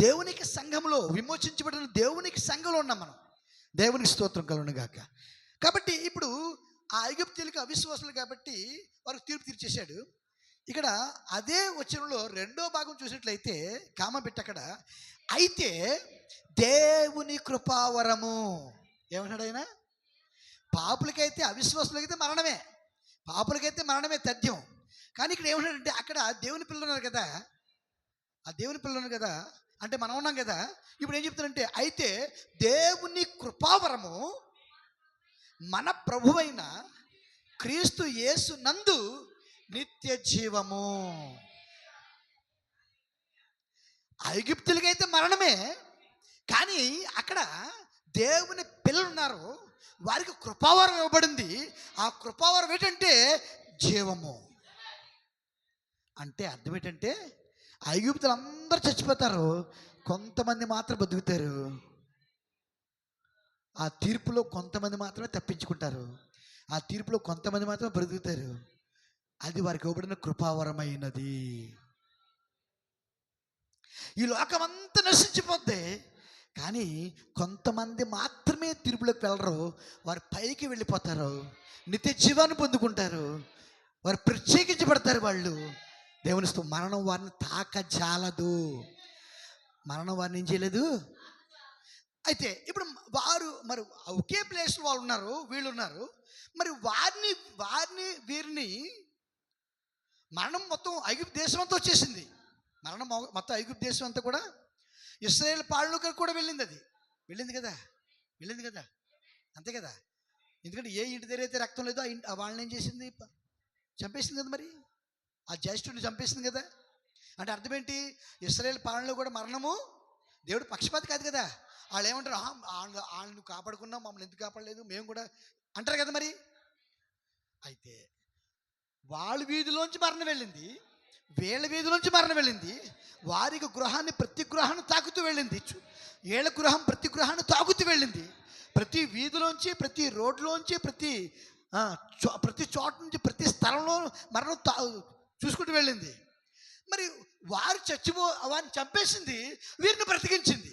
దేవునికి సంఘంలో విమోచించబడిన దేవునికి సంఘంలో ఉన్నాం మనం. దేవునికి స్తోత్రం కలుగును గాక. కాబట్టి ఇప్పుడు ఆ ఐగుప్తీయులకి అవిశ్వాసులు కాబట్టి వారికి తీర్పు తీర్చేశాడు. ఇక్కడ అదే వచనంలో 2వ భాగం చూసినట్లయితే కామ పెట్టి అక్కడ అయితే దేవుని కృపావరము ఏమన్నాడు ఆయన? పాపులకైతే అవిశ్వాసులకైతే మరణమే తథ్యం. కానీ ఇక్కడ ఏమన్నాడంటే అక్కడ దేవుని పిల్లలు ఉన్నారు కదా, ఆ దేవుని పిల్లలు ఉన్నారు కదా అంటే మనం ఉన్నాం కదా. ఇప్పుడు ఏం చెప్తారంటే అయితే దేవుని కృపావరము మన ప్రభువైన క్రీస్తు యేసు నందు నిత్య జీవము. ఐగుప్తులకైతే మరణమే, కానీ అక్కడ దేవుని పిల్లలు ఉన్నారు, వారికి కృపావరం ఇవ్వబడింది. ఆ కృపావరం ఏంటంటే జీవము. అంటే అర్థం ఏంటంటే ఐగుప్తులు అందరూ చచ్చిపోతారు, కొంతమంది మాత్రం బతుకుతారు. ఆ తీర్పులో కొంతమంది మాత్రమే తప్పించుకుంటారు, ఆ తీర్పులో కొంతమంది మాత్రమే బ్రతుకుతారు. అది వారికి ఇవ్వబడిన కృపావరమైనది. ఈ లోకమంతా నశించిపోద్ది, కానీ కొంతమంది మాత్రమే తీర్పులోకి వెళ్ళరు. వారు పైకి వెళ్ళిపోతారు, నిత్య జీవాన్ని పొందుకుంటారు, వారు ప్రత్యేకించబడతారు. వాళ్ళు దేవుని మరణం వారిని తాకజాలదు. మరణం వారిని ఏం చేయలేదు. అయితే ఇప్పుడు వారు మరి ఒకే ప్లేస్లో వాళ్ళు ఉన్నారు, వీళ్ళు ఉన్నారు. మరి వీరిని మరణం మొత్తం ఐగుప్తు దేశం అంతా వచ్చేసింది. మరణం మొత్తం ఐగుప్తు దేశం అంతా కూడా ఇశ్రాయేలు పాలనలోకి కూడా వెళ్ళింది కదా, అంతే కదా. ఎందుకంటే ఏ ఇంటి దగ్గర అయితే రక్తం లేదో ఆ వాళ్ళని ఏం చేసింది? చంపేసింది కదా. మరి ఆ జ్యేష్ఠుడిని చంపేసింది కదా. అంటే అర్థం ఏంటి? ఇశ్రాయేలు పాలనలో కూడా మరణము దేవుడు పక్షపాతి కాదు కదా. వాళ్ళు ఏమంటారు? వాళ్ళని కాపాడుకున్నాం, మమ్మల్ని ఎందుకు కాపాడలేదు, మేము కూడా అంటారు కదా. మరి అయితే వాళ్ళ వీధిలోంచి మరణం వెళ్ళింది, వీళ్ళ వీధిలోంచి మరణం వెళ్ళింది. వారికి గృహాన్ని ప్రతి గృహాన్ని తాకుతూ వెళ్ళింది, వీళ్ళ గృహం ప్రతి గృహాన్ని తాకుతూ వెళ్ళింది. ప్రతి వీధిలోంచి, ప్రతి రోడ్లోంచి, ప్రతి చోట నుంచి, ప్రతి స్థలంలో మరణం చూసుకుంటూ వెళ్ళింది. మరి వారిని చంపేసింది, వీరిని బ్రతికించింది.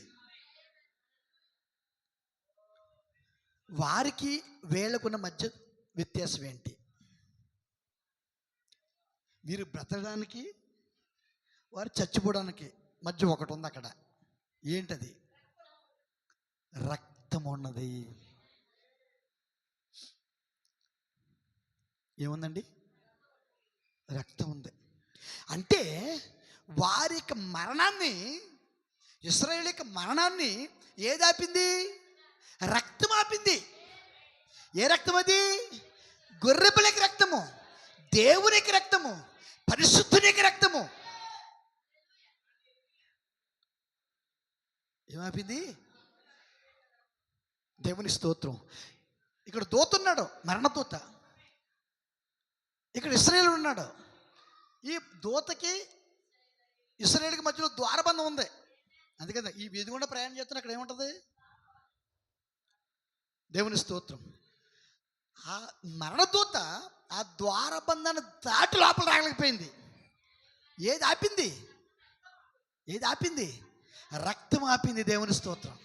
వారికి వీళ్ళకున్న మధ్య వ్యత్యాసం ఏంటి? వీరు బ్రతకడానికి, వారు చచ్చిపోవడానికి మధ్య ఒకటి ఉంది అక్కడ. ఏంటది? రక్తం ఉన్నది. ఏముందండి? రక్తం ఉంది. అంటే వారి యొక్క మరణాన్ని, ఇశ్రాయేలు యొక్క మరణాన్ని ఏది ఆపింది? రక్తం ఆపింది. ఏ రక్తం అది? గొర్రెపిల్లకి రక్తము, దేవునికి రక్తము, పరిశుద్ధునికి రక్తము. ఏమాపింది? దేవుని స్తోత్రం. ఇక్కడ దూత ఉన్నాడు, మరణదూత. ఇక్కడ ఇశ్రాయేలు ఉన్నాడు. ఈ దూతకి ఇశ్రాయేలుకి మధ్యలో ద్వారబంధం ఉంది. అందుకని ఈ వీధి గుండా ప్రయాణం చేస్తున్న అక్కడ ఏముంటుంది? దేవుని స్తోత్రం. ఆ మరణదూత ఆ ద్వారబంధాన్ని దాటి లోపల రాగలేకపోయింది. ఏది ఆపింది? రక్తం ఆపింది. దేవుని స్తోత్రం.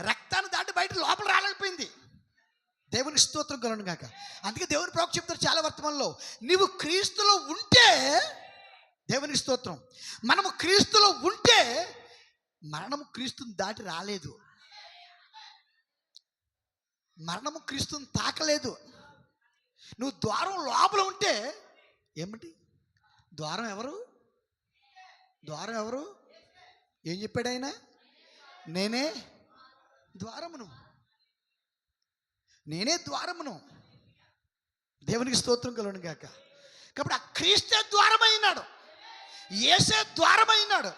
రక్తాన్ని దాటి బయట లోపల రాలేకపోయింది. దేవుని స్తోత్రం కలుగును గాక. అందుకే దేవుని ప్రవక్త చెప్తారు చాలా వర్తమానంలో, నీవు క్రీస్తులో ఉంటే, దేవుని స్తోత్రం, మనము క్రీస్తులో ఉంటే మరణము క్రీస్తుని దాటి రాలేదు, మరణము క్రీస్తుని తాకలేదు. నువ్వు ద్వారం లోపల ఉంటే ఏమిటి? ద్వారం ఎవరు? ఏం చెప్పాడు ఆయన? నేనే ద్వారమును. దేవునికి స్తోత్రం కలుగును గాక. కాబట్టి ఆ క్రీస్తే ద్వారమైనాడు, యేసే ద్వారమైనాడు.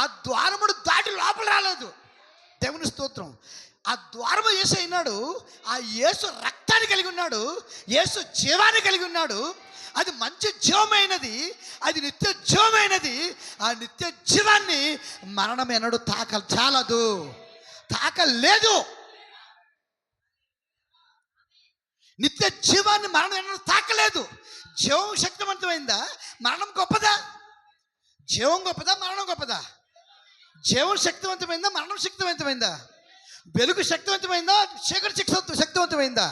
ఆ ద్వారముడు దాటి లోపల రాలేదు. దేవుని స్తోత్రం. ఆ ద్వారము యేసు అయినాడు. ఆ యేసు రక్తాన్ని కలిగి ఉన్నాడు, యేసు జీవాన్ని కలిగి ఉన్నాడు. అది మంచి జీవమైనది, అది నిత్య జీవమైనది. ఆ నిత్య జీవాన్ని మరణం ఎన్నడూ తాకలేదు. నిత్య జీవాన్ని మరణం ఎన్నడూ తాకలేదు. జీవం శక్తివంతమైందా? మరణం గొప్పదా? జీవం గొప్పదా? మరణం గొప్పదా? జీవం శక్తివంతమైందా? మరణం శక్తివంతమైందా? వెలుగు శక్తివంతమైందా? చీకటి శక్తివంతమైందా?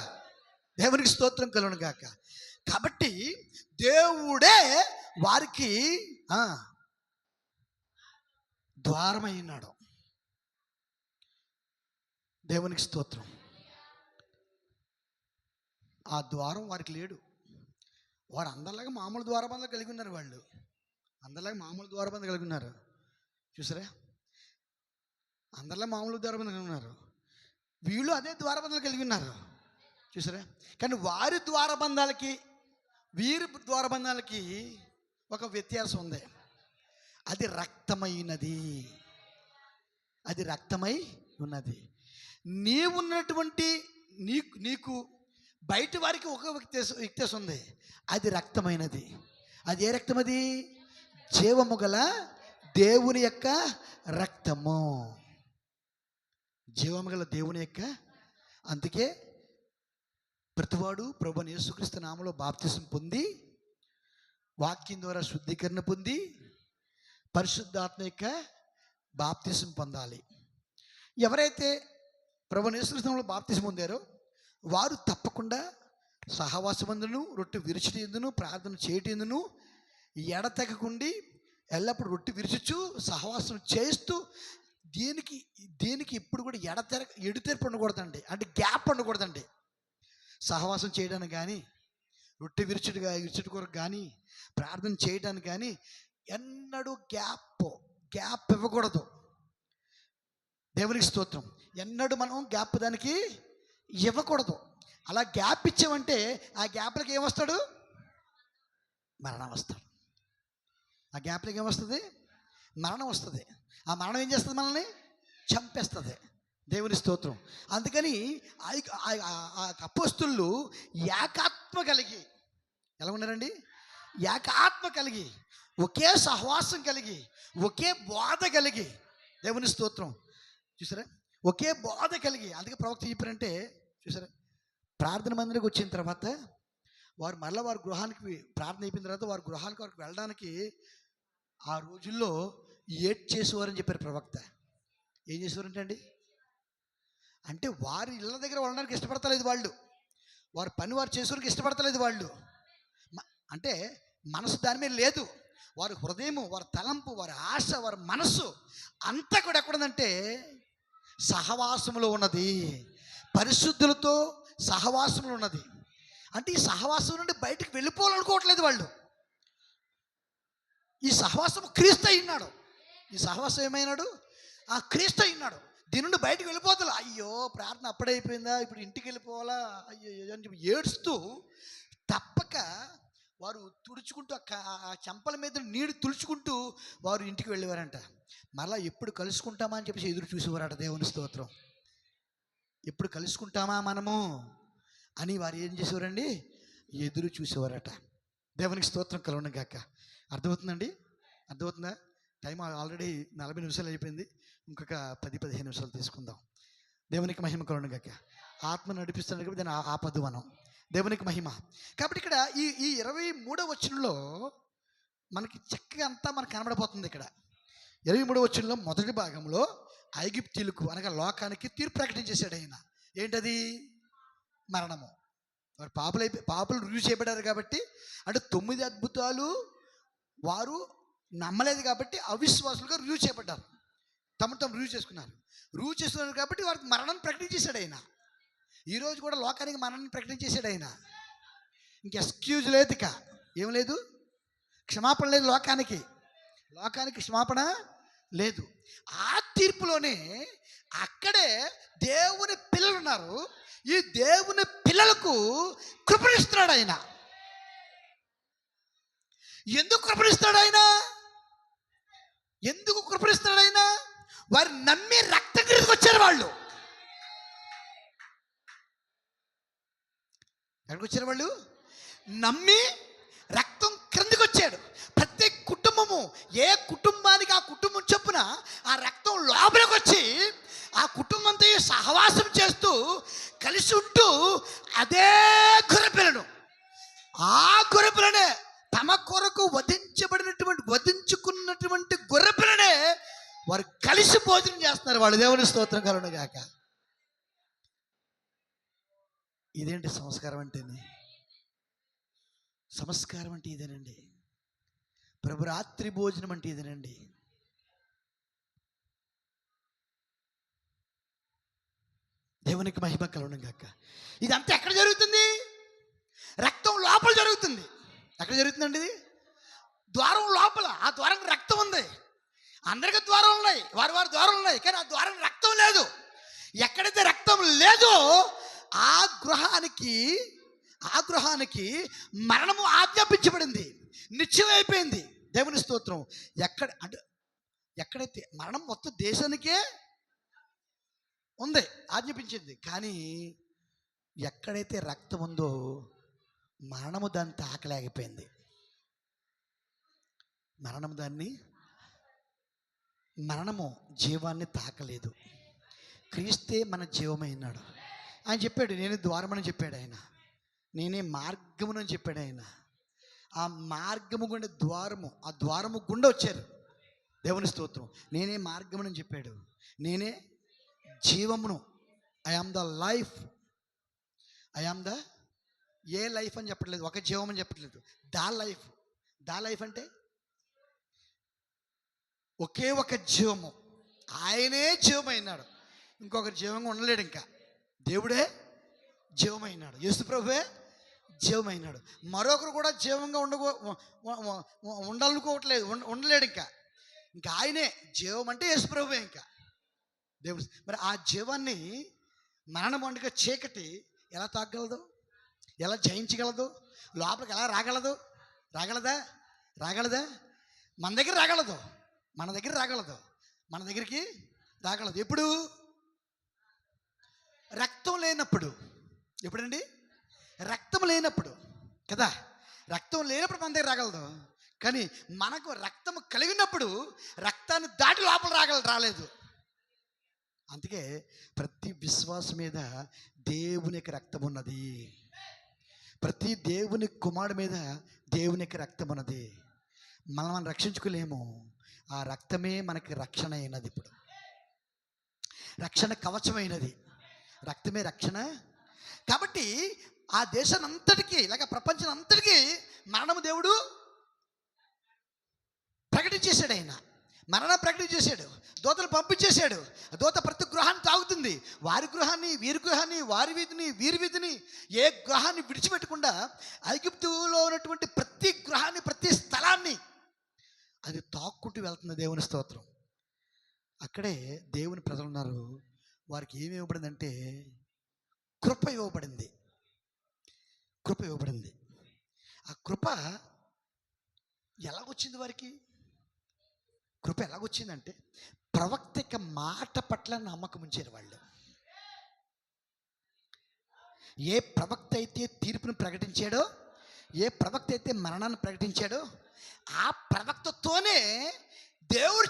దేవునికి స్తోత్రం కలుగును గాక. కాబట్టి దేవుడే వారికి ద్వారమైనాడు. దేవునికి స్తోత్రం. ఆ ద్వారం వారికి లేడు. వారు అందరిలాగా మామూలు ద్వారబంధాలు కలిగి ఉన్నారు. చూసారా? అందరిలా మామూలు ద్వారబంధాలు కలిగి ఉన్నారు. వీళ్ళు అదే ద్వారబంధాలు కలిగి ఉన్నారు. చూసారా? కానీ వారి ద్వారబంధాలకి వీరి ద్వారబంధాలకి ఒక వ్యత్యాసం ఉంది. అది రక్తమై ఉన్నది. నీవున్నటువంటి నీకు బయట వారికి ఒక వ్యత్యాసం ఉంది. అది రక్తమైనది. అది ఏ రక్తం? అది జీవము గల దేవుని యొక్క రక్తము. జీవము గల దేవుని యొక్క. అందుకే ప్రతివాడు ప్రభువైన యేసుక్రీస్తు నామములో బాప్తిసం పొంది, వాక్యం ద్వారా శుద్ధీకరణ పొంది, పరిశుద్ధాత్మ యొక్క బాప్తిసం పొందాలి. ఎవరైతే ప్రభువైన యేసుక్రీస్తు నామములో బాప్తిసం పొందారో వారు తప్పకుండా సహవాసమందును, రొట్టె విరుచుట యందును, ప్రార్థన చేయటం యందును ఎడతెగకుండి ఎల్లప్పుడు రొట్టె విరుచుచు సహవాసం చేస్తూ, దీనికి ఇప్పుడు కూడా ఎడతెరపు ఉండకూడదండి. అంటే గ్యాప్ ఉండకూడదండి. సహవాసం చేయడానికి కానీ, రొట్టె విరుచుటి కొరకు కానీ ప్రార్థన చేయడానికి కానీ ఎన్నడూ గ్యాప్ ఇవ్వకూడదు. దేవునికి స్తోత్రం. ఎన్నడూ మనం గ్యాప్ దానికి ఇవ్వకూడదు. అలా గ్యాప్ ఇచ్చామంటే ఆ గ్యాప్లకి ఏమొస్తాడు? మరణం వస్తాడు. ఆ గ్యాప్లకి ఏమొస్తుంది? మరణం వస్తుంది. ఆ మరణం ఏం చేస్తుంది? మనల్ని చంపేస్తుంది. దేవుని స్తోత్రం. అందుకని అపోస్తులు ఏకాత్మ కలిగి ఎలా ఉన్నారండి? ఏకాత్మ కలిగి, ఒకే సహవాసం కలిగి, ఒకే బోధ కలిగి, దేవుని స్తోత్రం. చూసారా, ఒకే బోధ కలిగి. అందుకే ప్రవక్త చెప్పారంటే, చూసారా, ప్రార్థన మందిరికి వచ్చిన తర్వాత వారు మళ్ళీ వారి గృహానికి ప్రార్థన అయిపోయిన తర్వాత వారి గృహానికి వారికి వెళ్ళడానికి ఆ రోజుల్లో ఏడ్ చేసేవారని చెప్పారు ప్రవక్త. ఏం చేసేవారంటే అండి, అంటే వారి ఇళ్ళ దగ్గర ఉండడానికి ఇష్టపడతలేదు వాళ్ళు, వారి పని వారు చేసేవారికి ఇష్టపడతలేదు వాళ్ళు. అంటే మనసు దాని మీద లేదు. వారి హృదయము, వారి తలంపు, వారి ఆశ, వారి మనస్సు అంతా కూడా ఎక్కడుందంటే సహవాసంలో ఉన్నది. పరిశుద్ధులతో సహవాసంలో ఉన్నది. అంటే ఈ సహవాసం నుండి బయటికి వెళ్ళిపోవాలనుకోవట్లేదు వాళ్ళు. ఈ సహవాసం క్రీస్తు అయినాడు. ఈ సహవాసం ఏమైనాడు? ఆ క్రీస్తు అయినాడు. దీని నుండి బయటకు వెళ్ళిపోతారు. అయ్యో ప్రార్థన అప్పుడే అయిపోయిందా, ఇప్పుడు ఇంటికి వెళ్ళిపోవాలా, అయ్యో అని చెప్పి ఏడుస్తూ తప్పక వారు తుడుచుకుంటూ ఆ చెంపల మీద నీరు తుడుచుకుంటూ వారు ఇంటికి వెళ్ళేవారంట. మళ్ళీ ఎప్పుడు కలుసుకుంటామా అని చెప్పేసి ఎదురు చూసేవారట. దేవుని స్తోత్రం. ఎప్పుడు కలుసుకుంటామా మనము అని వారు ఏం చేసేవారండి? ఎదురు చూసేవారట. దేవునికి స్తోత్రం కలుగును గాక. అర్థమవుతుందండి? అర్థమవుతుందా? టైం ఆల్రెడీ 40 నిమిషాలు అయిపోయింది. ఇంకొక 10-15 నిమిషాలు తీసుకుందాం. దేవునికి మహిమ కలుగును గాక. ఆత్మ నడిపిస్తున్నాడు కాబట్టి దాన్ని ఆపదు మనం. దేవునికి మహిమ. కాబట్టి ఇక్కడ ఈ 23వ వచనంలో మనకి చక్కగా అంతా మనకు కనబడిపోతుంది. ఇక్కడ 23వ వచనంలో మొదటి భాగంలో ఐగుప్తీయులకు అనగా లోకానికి తీర్పు ప్రకటించేశాడు ఆయన. ఏంటది? మరణము. వారు పాపులు రుజువు చేయబడ్డారు కాబట్టి, అంటే 9 అద్భుతాలు వారు నమ్మలేదు కాబట్టి అవిశ్వాసులుగా రుజువు చేయబడ్డారు. తమ రుజువు చేసుకున్నారు కాబట్టి వారికి మరణాన్ని ప్రకటించేశాడు ఆయన. ఈరోజు కూడా లోకానికి మరణాన్ని ప్రకటించేశాడు ఆయన. ఇంక ఎక్స్క్యూజ్ లేదు, ఇక ఏం లేదు, క్షమాపణ లేదు. లోకానికి క్షమాపణ లేదు. ఆ తీర్పులోనే అక్కడే దేవుని పిల్లలు ఉన్నారు. ఈ దేవుని పిల్లలకు కృపణిస్తున్నాడు ఆయన. ఎందుకు కృపణిస్తాడు ఆయన? వారు నమ్మి రక్తం క్రిందకు వచ్చారు. వాళ్ళు ఎక్కడికి వచ్చారు? వాళ్ళు నమ్మి రక్తం క్రిందకు వచ్చాడు. ప్రతి కుటుంబము, ఏ కుటుంబానికి ఆ కుటుంబం చొప్పున ఆ రక్తం లోపలికి వచ్చి ఆ కుటుంబంతో సహవాసం చేస్తూ కలిసి ఉంటూ అదే గొర్రెపిల్లనే తమ కొరకు వధించుకున్నటువంటి గొర్రెపిల్లనే వారు కలిసి భోజనం చేస్తున్నారు. వాళ్ళు దేవుని స్తోత్రం కలుగును గాక. ఇదేంటి సంస్కారం అంటేనే? సంస్కారం అంటే ఇదేనండి. ప్రభు రాత్రి భోజనం అంటే ఇదేనండి. దేవునికి మహిమ కలుగును గాక. ఇదంతా ఎక్కడ జరుగుతుంది? రక్తం లోపల జరుగుతుంది. ఎక్కడ జరుగుతుందండి ఇది? ద్వారం లోపల. ఆ ద్వారం రక్తం ఉంది. అందరికీ ద్వారం ఉన్నాయి, వారి ద్వారం ఉన్నాయి, కానీ ఆ ద్వారం రక్తం లేదు. ఎక్కడైతే రక్తం లేదో ఆ గృహానికి మరణము ఆజ్ఞాపించబడింది, నిశ్చయమైపోయింది. దేవుని స్తోత్రం. ఎక్కడైతే మరణం మొత్తం దేశానికే ఉంది, ఆజ్ఞాపించింది. కానీ ఎక్కడైతే రక్తం ఉందో మరణము దాన్ని తాకలేకపోయింది. మరణము జీవాన్ని తాకలేదు. క్రీస్తే మన జీవమైనాడు. ఆయన చెప్పాడు, నేనే ద్వారమని చెప్పాడు ఆయన, నేనే మార్గమునని చెప్పాడు ఆయన. ఆ మార్గము గుండా ఆ ద్వారము గుండా వచ్చారు. దేవుని స్తోత్రం. నేనే మార్గమునని చెప్పాడు, నేనే జీవమును. I am the life. A life అని చెప్పట్లేదు, ఒక జీవం అని చెప్పట్లేదు, దా లైఫ్ అంటే ఒకే ఒక జీవము. ఆయనే జీవమైనాడు. ఇంకొక జీవంగా ఉండలేడు. ఇంకా దేవుడే జీవమైనాడు. యేసు ప్రభువే జీవమైనాడు. మరొకరు కూడా జీవంగా ఉండాలనుకోవట్లేదు, ఉండలేడు. ఇంకా ఆయనే జీవం అంటే యేసుప్రభువే. ఇంకా దేవుడు మరి ఆ జీవాన్ని మరణం వండుగా చీకటి ఎలా తాగగలదు, ఎలా జయించగలదు, లోపలికి ఎలా రాగలదు? రాగలదా? మన దగ్గర రాగలదు, మన దగ్గరికి రాగలదు. ఎప్పుడు? రక్తం లేనప్పుడు. ఎప్పుడండి? రక్తం లేనప్పుడు కదా. రక్తం లేనప్పుడు మన దగ్గర రాగలదు. కానీ మనకు రక్తం కలిగినప్పుడు రక్తాన్ని దాటి లోపల రాలేదు. అందుకే ప్రతి విశ్వాసం మీద దేవునికి రక్తం ఉన్నది. ప్రతి దేవుని కుమారుడి మీద దేవునికి రక్తం ఉన్నది. మనం రక్షించుకోలేము. ఆ రక్తమే మనకి రక్షణ అయినది. ఇప్పుడు రక్షణ కవచమైనది. రక్తమే రక్షణ. కాబట్టి ఆ దేశాన్ని అంతటికీ, లేక ప్రపంచం అంతటికీ మరణము దేవుడు ప్రకటించేశాడు. ఆయన మరణ ప్రకటించేశాడు. దూతలు పంపించేశాడు. దూత ప్రతి గృహాన్ని తాగుతుంది. వారి గృహాన్ని, వీరి గృహాన్ని, వారి వీధిని, వీరి వీధిని, ఏ గృహాన్ని విడిచిపెట్టకుండా ఐగుప్తులో ఉన్నటువంటి ప్రతి గృహాన్ని, ప్రతి స్థలాన్ని అది తాక్కుంటూ వెళ్తుంది. దేవుని స్తోత్రం. అక్కడే దేవుని ప్రజలు ఉన్నారు. వారికి ఏమి ఇవ్వబడిందంటే కృప ఇవ్వబడింది. ఆ కృప ఎలాగొచ్చింది వారికి? కృప ఎలాగొచ్చిందంటే ప్రవక్త యొక్క మాట పట్ల నమ్మకం ఉంచారు వాళ్ళు. ఏ ప్రవక్త అయితే తీర్పును ప్రకటించాడో, ఏ ప్రవక్త అయితే మరణాన్ని ప్రకటించాడో, ఆ ప్రవక్తతోనే దేవుడు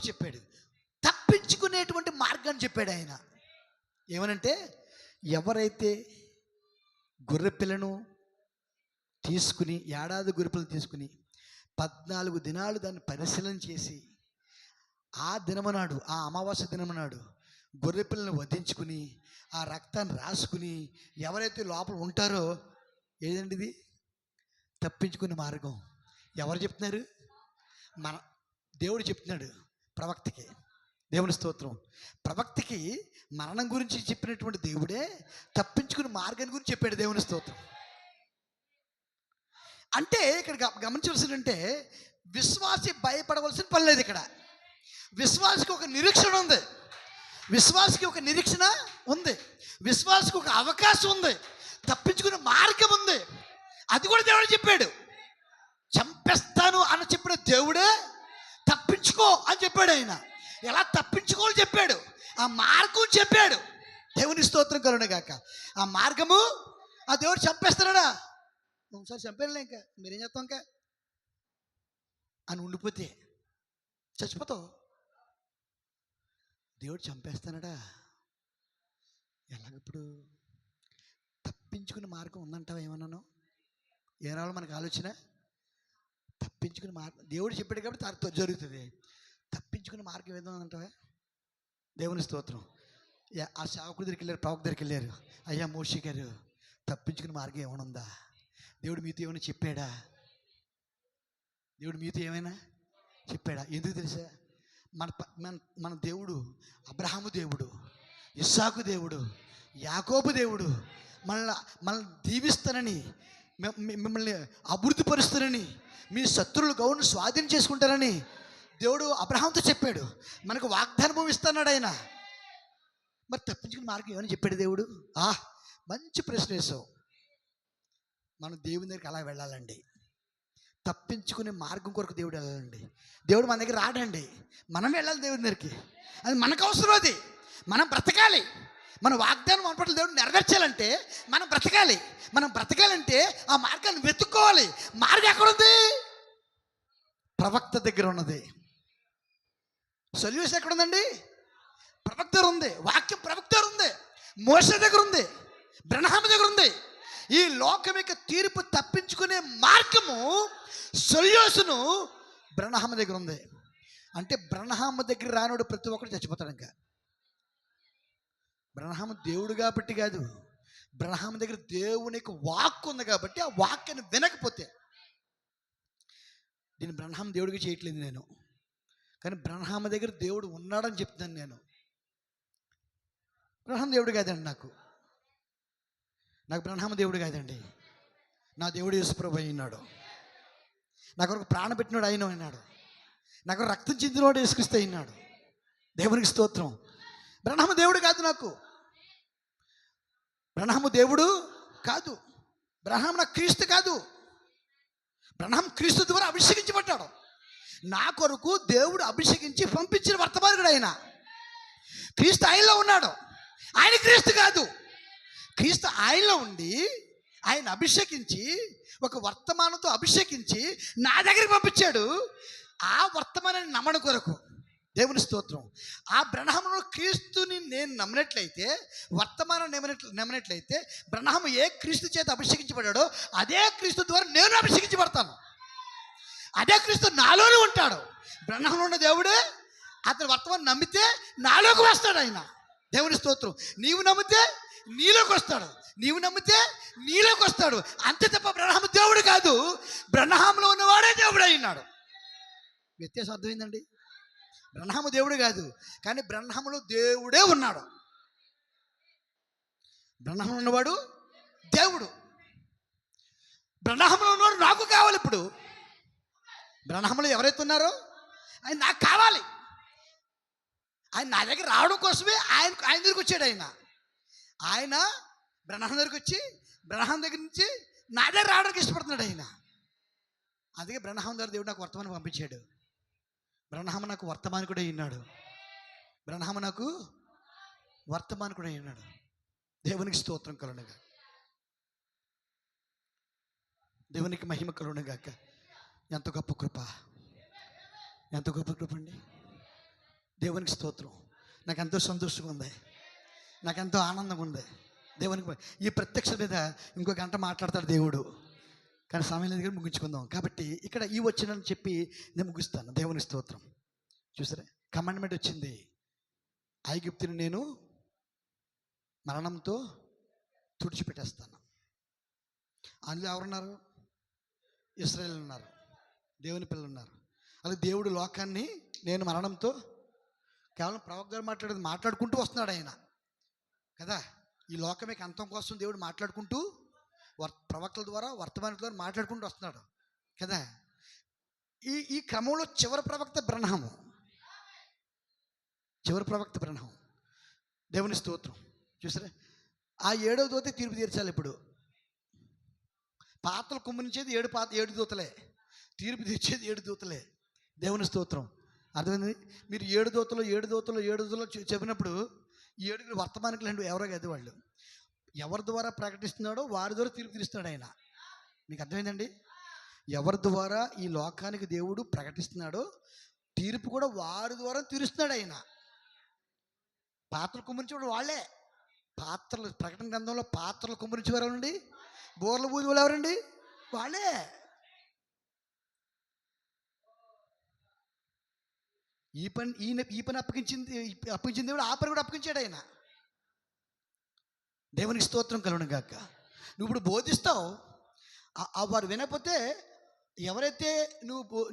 చెప్పాడు. తప్పించుకునేటువంటి మార్గాన్ని చెప్పాడు ఆయన. ఏమనంటే, ఎవరైతే గొర్రెపిల్లను తీసుకుని, ఏడాది గొర్రెపిల్లను తీసుకుని 14 దినాలు దాన్ని పరిశీలన చేసి, ఆ దినమనాడు, ఆ అమావాస్య దినమనాడు గొర్రెపిల్లను వధించుకుని ఆ రక్తాన్ని రాసుకుని ఎవరైతే లోపల ఉంటారో, ఏదండి ఇది? తప్పించుకునే మార్గం. ఎవరు చెప్తున్నారు? దేవుడు చెప్తున్నాడు ప్రవక్తకి. దేవుని స్తోత్రం. ప్రవక్తకి మరణం గురించి చెప్పినటువంటి దేవుడే తప్పించుకునే మార్గాన్ని గురించి చెప్పాడు. దేవుని స్తోత్రం. అంటే ఇక్కడ గమనించవలసిందంటే, విశ్వాసి భయపడవలసిన పని లేదు. ఇక్కడ విశ్వాసికి ఒక నిరీక్షణ ఉంది. విశ్వాసికి ఒక అవకాశం ఉంది. తప్పించుకునే మార్గం ఉంది. అది కూడా దేవుడు చెప్పాడు. చంపేస్తాను అని చెప్పిన దేవుడే తప్పించుకో అని చెప్పాడు. ఆయన ఎలా తప్పించుకోవాలని చెప్పాడు. ఆ మార్గం చెప్పాడు. దేవుని స్తోత్రం కలుగునుగాక. ఆ మార్గము ఆ దేవుడు చంపేస్తాడా? ఒకసారి చంపేయాలి, ఇంకా మీరేం చేస్తాం ఇంకా అని ఉండిపోతే చచ్చిపోతావు. దేవుడు చంపేస్తానడా? ఎలాగప్పుడు? తప్పించుకునే మార్గం ఉందంటావా? ఏమన్నాను? ఏనాడు మనకు ఆలోచన? తప్పించుకునే మార్గం దేవుడు చెప్పాడు కాబట్టి జరుగుతుంది. తప్పించుకునే మార్గం ఏదో అంటావా? దేవుని స్తోత్రం. ఆ సేవకుడి దగ్గరికి వెళ్ళారు, ప్రవక్త దగ్గరికి వెళ్ళారు. అయ్యా మోషే గారు, తప్పించుకునే మార్గం ఏమైనా ఉందా? దేవుడు మీతో ఏమైనా చెప్పాడా? ఎందుకు తెలుసా? మన దేవుడు అబ్రహాము దేవుడు, ఇస్సాకు దేవుడు, యాకోబు దేవుడు. మనల్ని దీవిస్తానని, మిమ్మల్ని అభివృద్ధి పరుస్తానని, మీ శత్రువులు గౌరవం స్వాధీనం చేసుకుంటారని దేవుడు అబ్రహాంతో చెప్పాడు. మనకు వాగ్దానం ఇస్తున్నాడు ఆయన. మరి తప్పించుకునే మార్గం ఏమని చెప్పాడు దేవుడు? మంచి ప్రశ్న వేసావు. మనం దేవుని దగ్గరికి అలా వెళ్ళాలండి. తప్పించుకునే మార్గం కొరకు దేవుడు వెళ్ళాలండి. దేవుడు మన దగ్గర రాడండి, మనం వెళ్ళాలి దేవుని దగ్గరికి. అది మనకు అవసరం. అది మనం బ్రతకాలి. మన వాగ్దానం మన పట్ల దేవుడు నెరవేర్చాలంటే మనం బ్రతకాలంటే ఆ మార్గాన్ని వెతుక్కోవాలి. మార్గం ఎక్కడుంది? ప్రవక్త దగ్గర ఉన్నది. సొల్యూషన్ ఎక్కడుందండి? ప్రవక్త దగ్గర ఉంది. వాక్యం ప్రవక్త దగ్గర ఉంది. మోషే దగ్గర ఉంది. బ్రహ్మ దగ్గర ఉంది. ఈ లోకం యొక్క తీర్పు తప్పించుకునే మార్గము, సొల్యూషను బ్రహ్మ దగ్గర ఉంది. అంటే బ్రహ్మ దగ్గర రానోడు ప్రతి ఒక్కరు చచ్చిపోతాడు. ఇంకా బ్రహ్మ దేవుడు కాబట్టి కాదు, బ్రహ్మ దగ్గర దేవునికి వాక్కు ఉంది కాబట్టి ఆ వాక్యాన్ని వినకపోతే, దీన్ని బ్రహ్మ దేవుడికి చేయట్లేదు నేను, కానీ బ్రహ్మ దగ్గర దేవుడు ఉన్నాడని చెప్తాను నేను. బ్రహ్మ దేవుడు కాదండి నాకు. నాకు బ్రహ్మ దేవుడు కాదండి, నా దేవుడు యేసుప్రభు అయినాడు. నాకు ఒక ప్రాణం పెట్టినాడు ఆయన అయినాడు. నాకు రక్తం చెందినవాడు యేసుక్రీస్తు అయినాడు. దేవునికి స్తోత్రం. బ్రహ్మ దేవుడు కాదు, నాకు బ్రహ్మ దేవుడు కాదు. బ్రహ్మ నాకు క్రీస్తు కాదు. బ్రహ్మ క్రీస్తు ద్వారా అభిషేకించబడ్డాడు. నా కొరకు దేవుడు అభిషేకించి పంపించిన వర్తమానుడు ఆయన. క్రీస్తు ఆయనలో ఉన్నాడు, ఆయన క్రీస్తు కాదు. క్రీస్తు ఆయనలో ఉండి ఆయన అభిషేకించి ఒక వర్తమానంతో అభిషేకించి నా దగ్గరికి పంపించాడు. ఆ వర్తమానాన్ని నమ్మడం కొరకు దేవుని స్తోత్రం. ఆ బ్రహ్మను క్రీస్తుని నేను నమ్మినట్లయితే, వర్తమానం నమ్మినట్లయితే, బ్రహ్మ ఏ క్రీస్తు చేత అభిషేకించబడ్డాడో అదే క్రీస్తు ద్వారా నేను అభిషేకించబడతాను. అదే క్రీస్తు నాలోనే ఉంటాడు. బ్రహ్మలో ఉన్న దేవుడే అతను వర్తమానం నమ్మితే నాలోకి వస్తాడు ఆయన. దేవుని స్తోత్రం. నీవు నమ్మితే నీలోకి వస్తాడు, నీవు నమ్మితే నీలోకి వస్తాడు. అంతే తప్ప బ్రహ్మ దేవుడు కాదు, బ్రహ్మలో ఉన్నవాడే దేవుడు అయినాడు. వ్యత్యాసం అర్థమైందండి? బ్రహ్మ దేవుడు కాదు, కానీ బ్రహ్మలో దేవుడే ఉన్నాడు. బ్రహ్మలో ఉన్నవాడు దేవుడు. బ్రహ్మలో ఉన్నవాడు నాకు కావాలి. ఇప్పుడు బ్రహ్మలో ఎవరైతే ఉన్నారో ఆయన నాకు కావాలి. ఆయన నా దగ్గర రావడం కోసమే ఆయన దగ్గరికి వచ్చాడు. ఆయన బ్రహ్మ దగ్గరికి వచ్చి బ్రహ్మ దగ్గర నుంచి నా దగ్గర రావడానికి ఇష్టపడుతున్నాడు ఆయన. అందుకే బ్రహ్మ ద్వారా దేవుడు నాకు వర్తమానం పంపించాడు. బ్రహ్మ నాకు వర్తమానికుడే అయినాడు. బ్రహ్మ నాకు వర్తమానికుడే అయినాడు. దేవునికి స్తోత్రం కలుగునుగాక. దేవునికి మహిమ కలుగునుగాక. ఎంత గొప్ప కృప, ఎంత గొప్ప కృప అండి. దేవునికి స్తోత్రం. నాకు ఎంతో సంతోషంగా ఉంది, నాకెంతో ఆనందంగా ఉంది. దేవునికి ఈ ప్రత్యక్ష మీద ఇంకో గంట మాట్లాడతాడు దేవుడు, కానీ సమయం లేదు కానీ ముగించుకుందాం. కాబట్టి ఇక్కడ ఈ వచ్చినని చెప్పి నేను ముగిస్తాను. దేవుని స్తోత్రం. చూసారా, కమాండ్మెంట్ వచ్చింది, ఐగుప్తుని నేను మరణంతో తుడిచిపెట్టేస్తాను. అందులో ఎవరున్నారు? ఇశ్రాయేలు ఉన్నారు, దేవుని పిల్లలు ఉన్నారు. అలాగే దేవుడు లోకాన్ని నేను మరణంతో, కేవలం ప్రవక్త గారు మాట్లాడుకుంటూ వస్తున్నాడు ఆయన కదా. ఈ లోకమే అంతం కోసం దేవుడు మాట్లాడుకుంటూ ప్రవక్తల ద్వారా వర్తమానం ద్వారా మాట్లాడుకుంటూ వస్తున్నాడు కదా. ఈ క్రమంలో చివరి ప్రవక్త బ్రహ్మము, చివరి ప్రవక్త బ్రహ్మం. దేవుని స్తోత్రం. చూసారా, ఆ 7వ దూత తీర్పు తీర్చాలి. ఇప్పుడు పాత్రలు కుమ్మరించేది 7 దూతలే, తీర్పు తీర్చేది 7 దూతలే. దేవుని స్తోత్రం. అర్థమైంది? మీరు 7 దూతలు చెప్పినప్పుడు 7 వర్తమానికులు ఎవరో కాదు, వాళ్ళు ఎవరి ద్వారా ప్రకటిస్తున్నాడో వారి ద్వారా తీర్పు తీరుస్తున్నాడు ఆయన. మీకు అర్థమైందండి? ఎవరి ద్వారా ఈ లోకానికి దేవుడు ప్రకటిస్తున్నాడో తీర్పు కూడా వారి ద్వారా తీరుస్తున్నాడు ఆయన. పాత్రలు కుమ్మరించేవాడు వాళ్ళే. పాత్రలు ప్రకటన గ్రంథంలో పాత్రలు కుమ్మరించేవారు ఎవరండి? బోర్ల బూది వాళ్ళు ఎవరండి? వాళ్ళే. ఈ పని అప్పగించింది దేవుడు, ఆ పని కూడా అప్పగించాడు ఆయన. దేవునికి స్తోత్రం కలుగును గాక. నువ్వు ఇప్పుడు బోధిస్తావు, వారు వినకపోతే, ఎవరైతే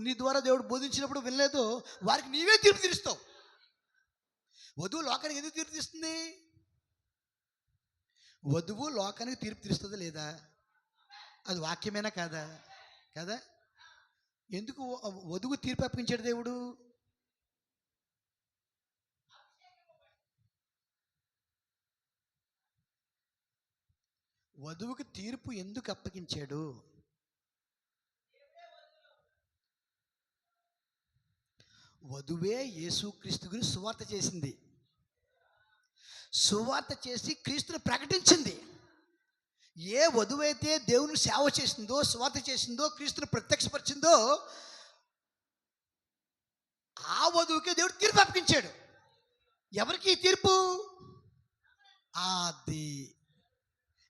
నీ ద్వారా దేవుడు బోధించినప్పుడు వినలేదో వారికి నీవే తీర్పు తీరుస్తావు. వధువు లోకానికి ఎందుకు తీర్పు తీస్తుంది? వధువు లోకానికి తీర్పు తీరుస్తుందా లేదా? అది వాక్యమేనా కాదా? కదా. ఎందుకు వధువు తీర్పు అప్పగించాడు దేవుడు? వధువుకి తీర్పు ఎందుకు అప్పగించాడు? వధువే యేసుక్రీస్తు గురించి సువార్త చేసింది. సువార్త చేసి క్రీస్తుని ప్రకటించింది. ఏ వధువైతే దేవుని సేవ చేసిందో, సువార్త చేసిందో, క్రీస్తుని ప్రత్యక్షపరిచిందో ఆ వధువుకే దేవుడు తీర్పు అప్పగించాడు. ఎవరికి తీర్పు? అది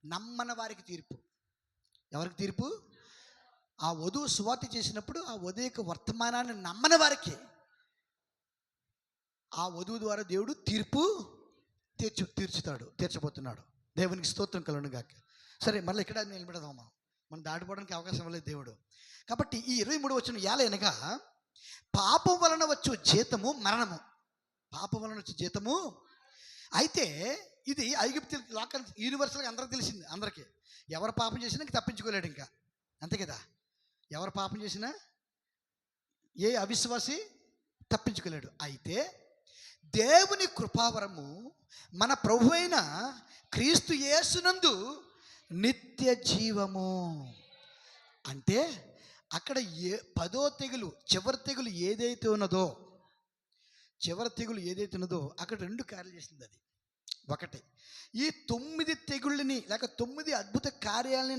నమ్మని వారికి తీర్పు. ఎవరికి తీర్పు? ఆ వధువు సువార్త చేసినప్పుడు ఆ వధువు యొక్క వర్తమానాన్ని నమ్మని వారికి ఆ వధువు ద్వారా దేవుడు తీర్పు తీర్చబోతున్నాడు. దేవునికి స్తోత్రం కలుగును గాక. సరే, మళ్ళీ ఇక్కడ నిలబెడదాం. మనం దాటిపోవడానికి అవకాశం ఇవ్వలేదు దేవుడు. కాబట్టి ఈ 23 వచనం ఏలైనగా పాపం వలన వచ్చు జీతము మరణము. పాపం వలన వచ్చే జీతము. అయితే ఇది ఐగుప్తు లోకల్ యూనివర్సల్గా అందరికి తెలిసింది. అందరికీ ఎవరు పాపం చేసినా ఇంక తప్పించుకోలేడు. ఇంకా అంతే కదా, ఎవరు పాపం చేసినా ఏ అవిశ్వాసి తప్పించుకోలేడు. అయితే దేవుని కృపావరము మన ప్రభువైన క్రీస్తు యేసునందు నిత్య జీవము. అంటే అక్కడ 10వ తెగులు, చివరి తెగులు ఏదైతే ఉన్నదో, అక్కడ 2 కార్యాలు చేసింది. అది ఒకటి, ఈ 9 తెగుళ్ళని లేక 9 అద్భుత కార్యాలని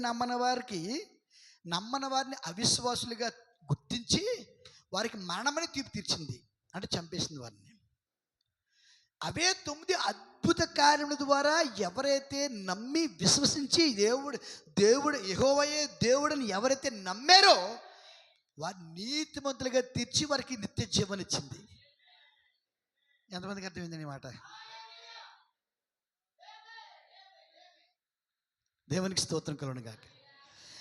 నమ్మని వారిని అవిశ్వాసులుగా గుర్తించి వారికి మరణమని తీర్పు తీర్చింది, అంటే చంపేసింది వారిని. అవే 9 అద్భుత కార్యముల ద్వారా ఎవరైతే నమ్మి విశ్వసించి దేవుడు యెహోవాయే దేవుడని ఎవరైతే నమ్మారో వారి నీతిమంతులుగా తీర్చి వారికి నిత్య జీవనిచ్చింది. ఎంతమందికి అర్థమైంది ఈ మాట? దేవునికి స్తోత్రం కలుగును గాక.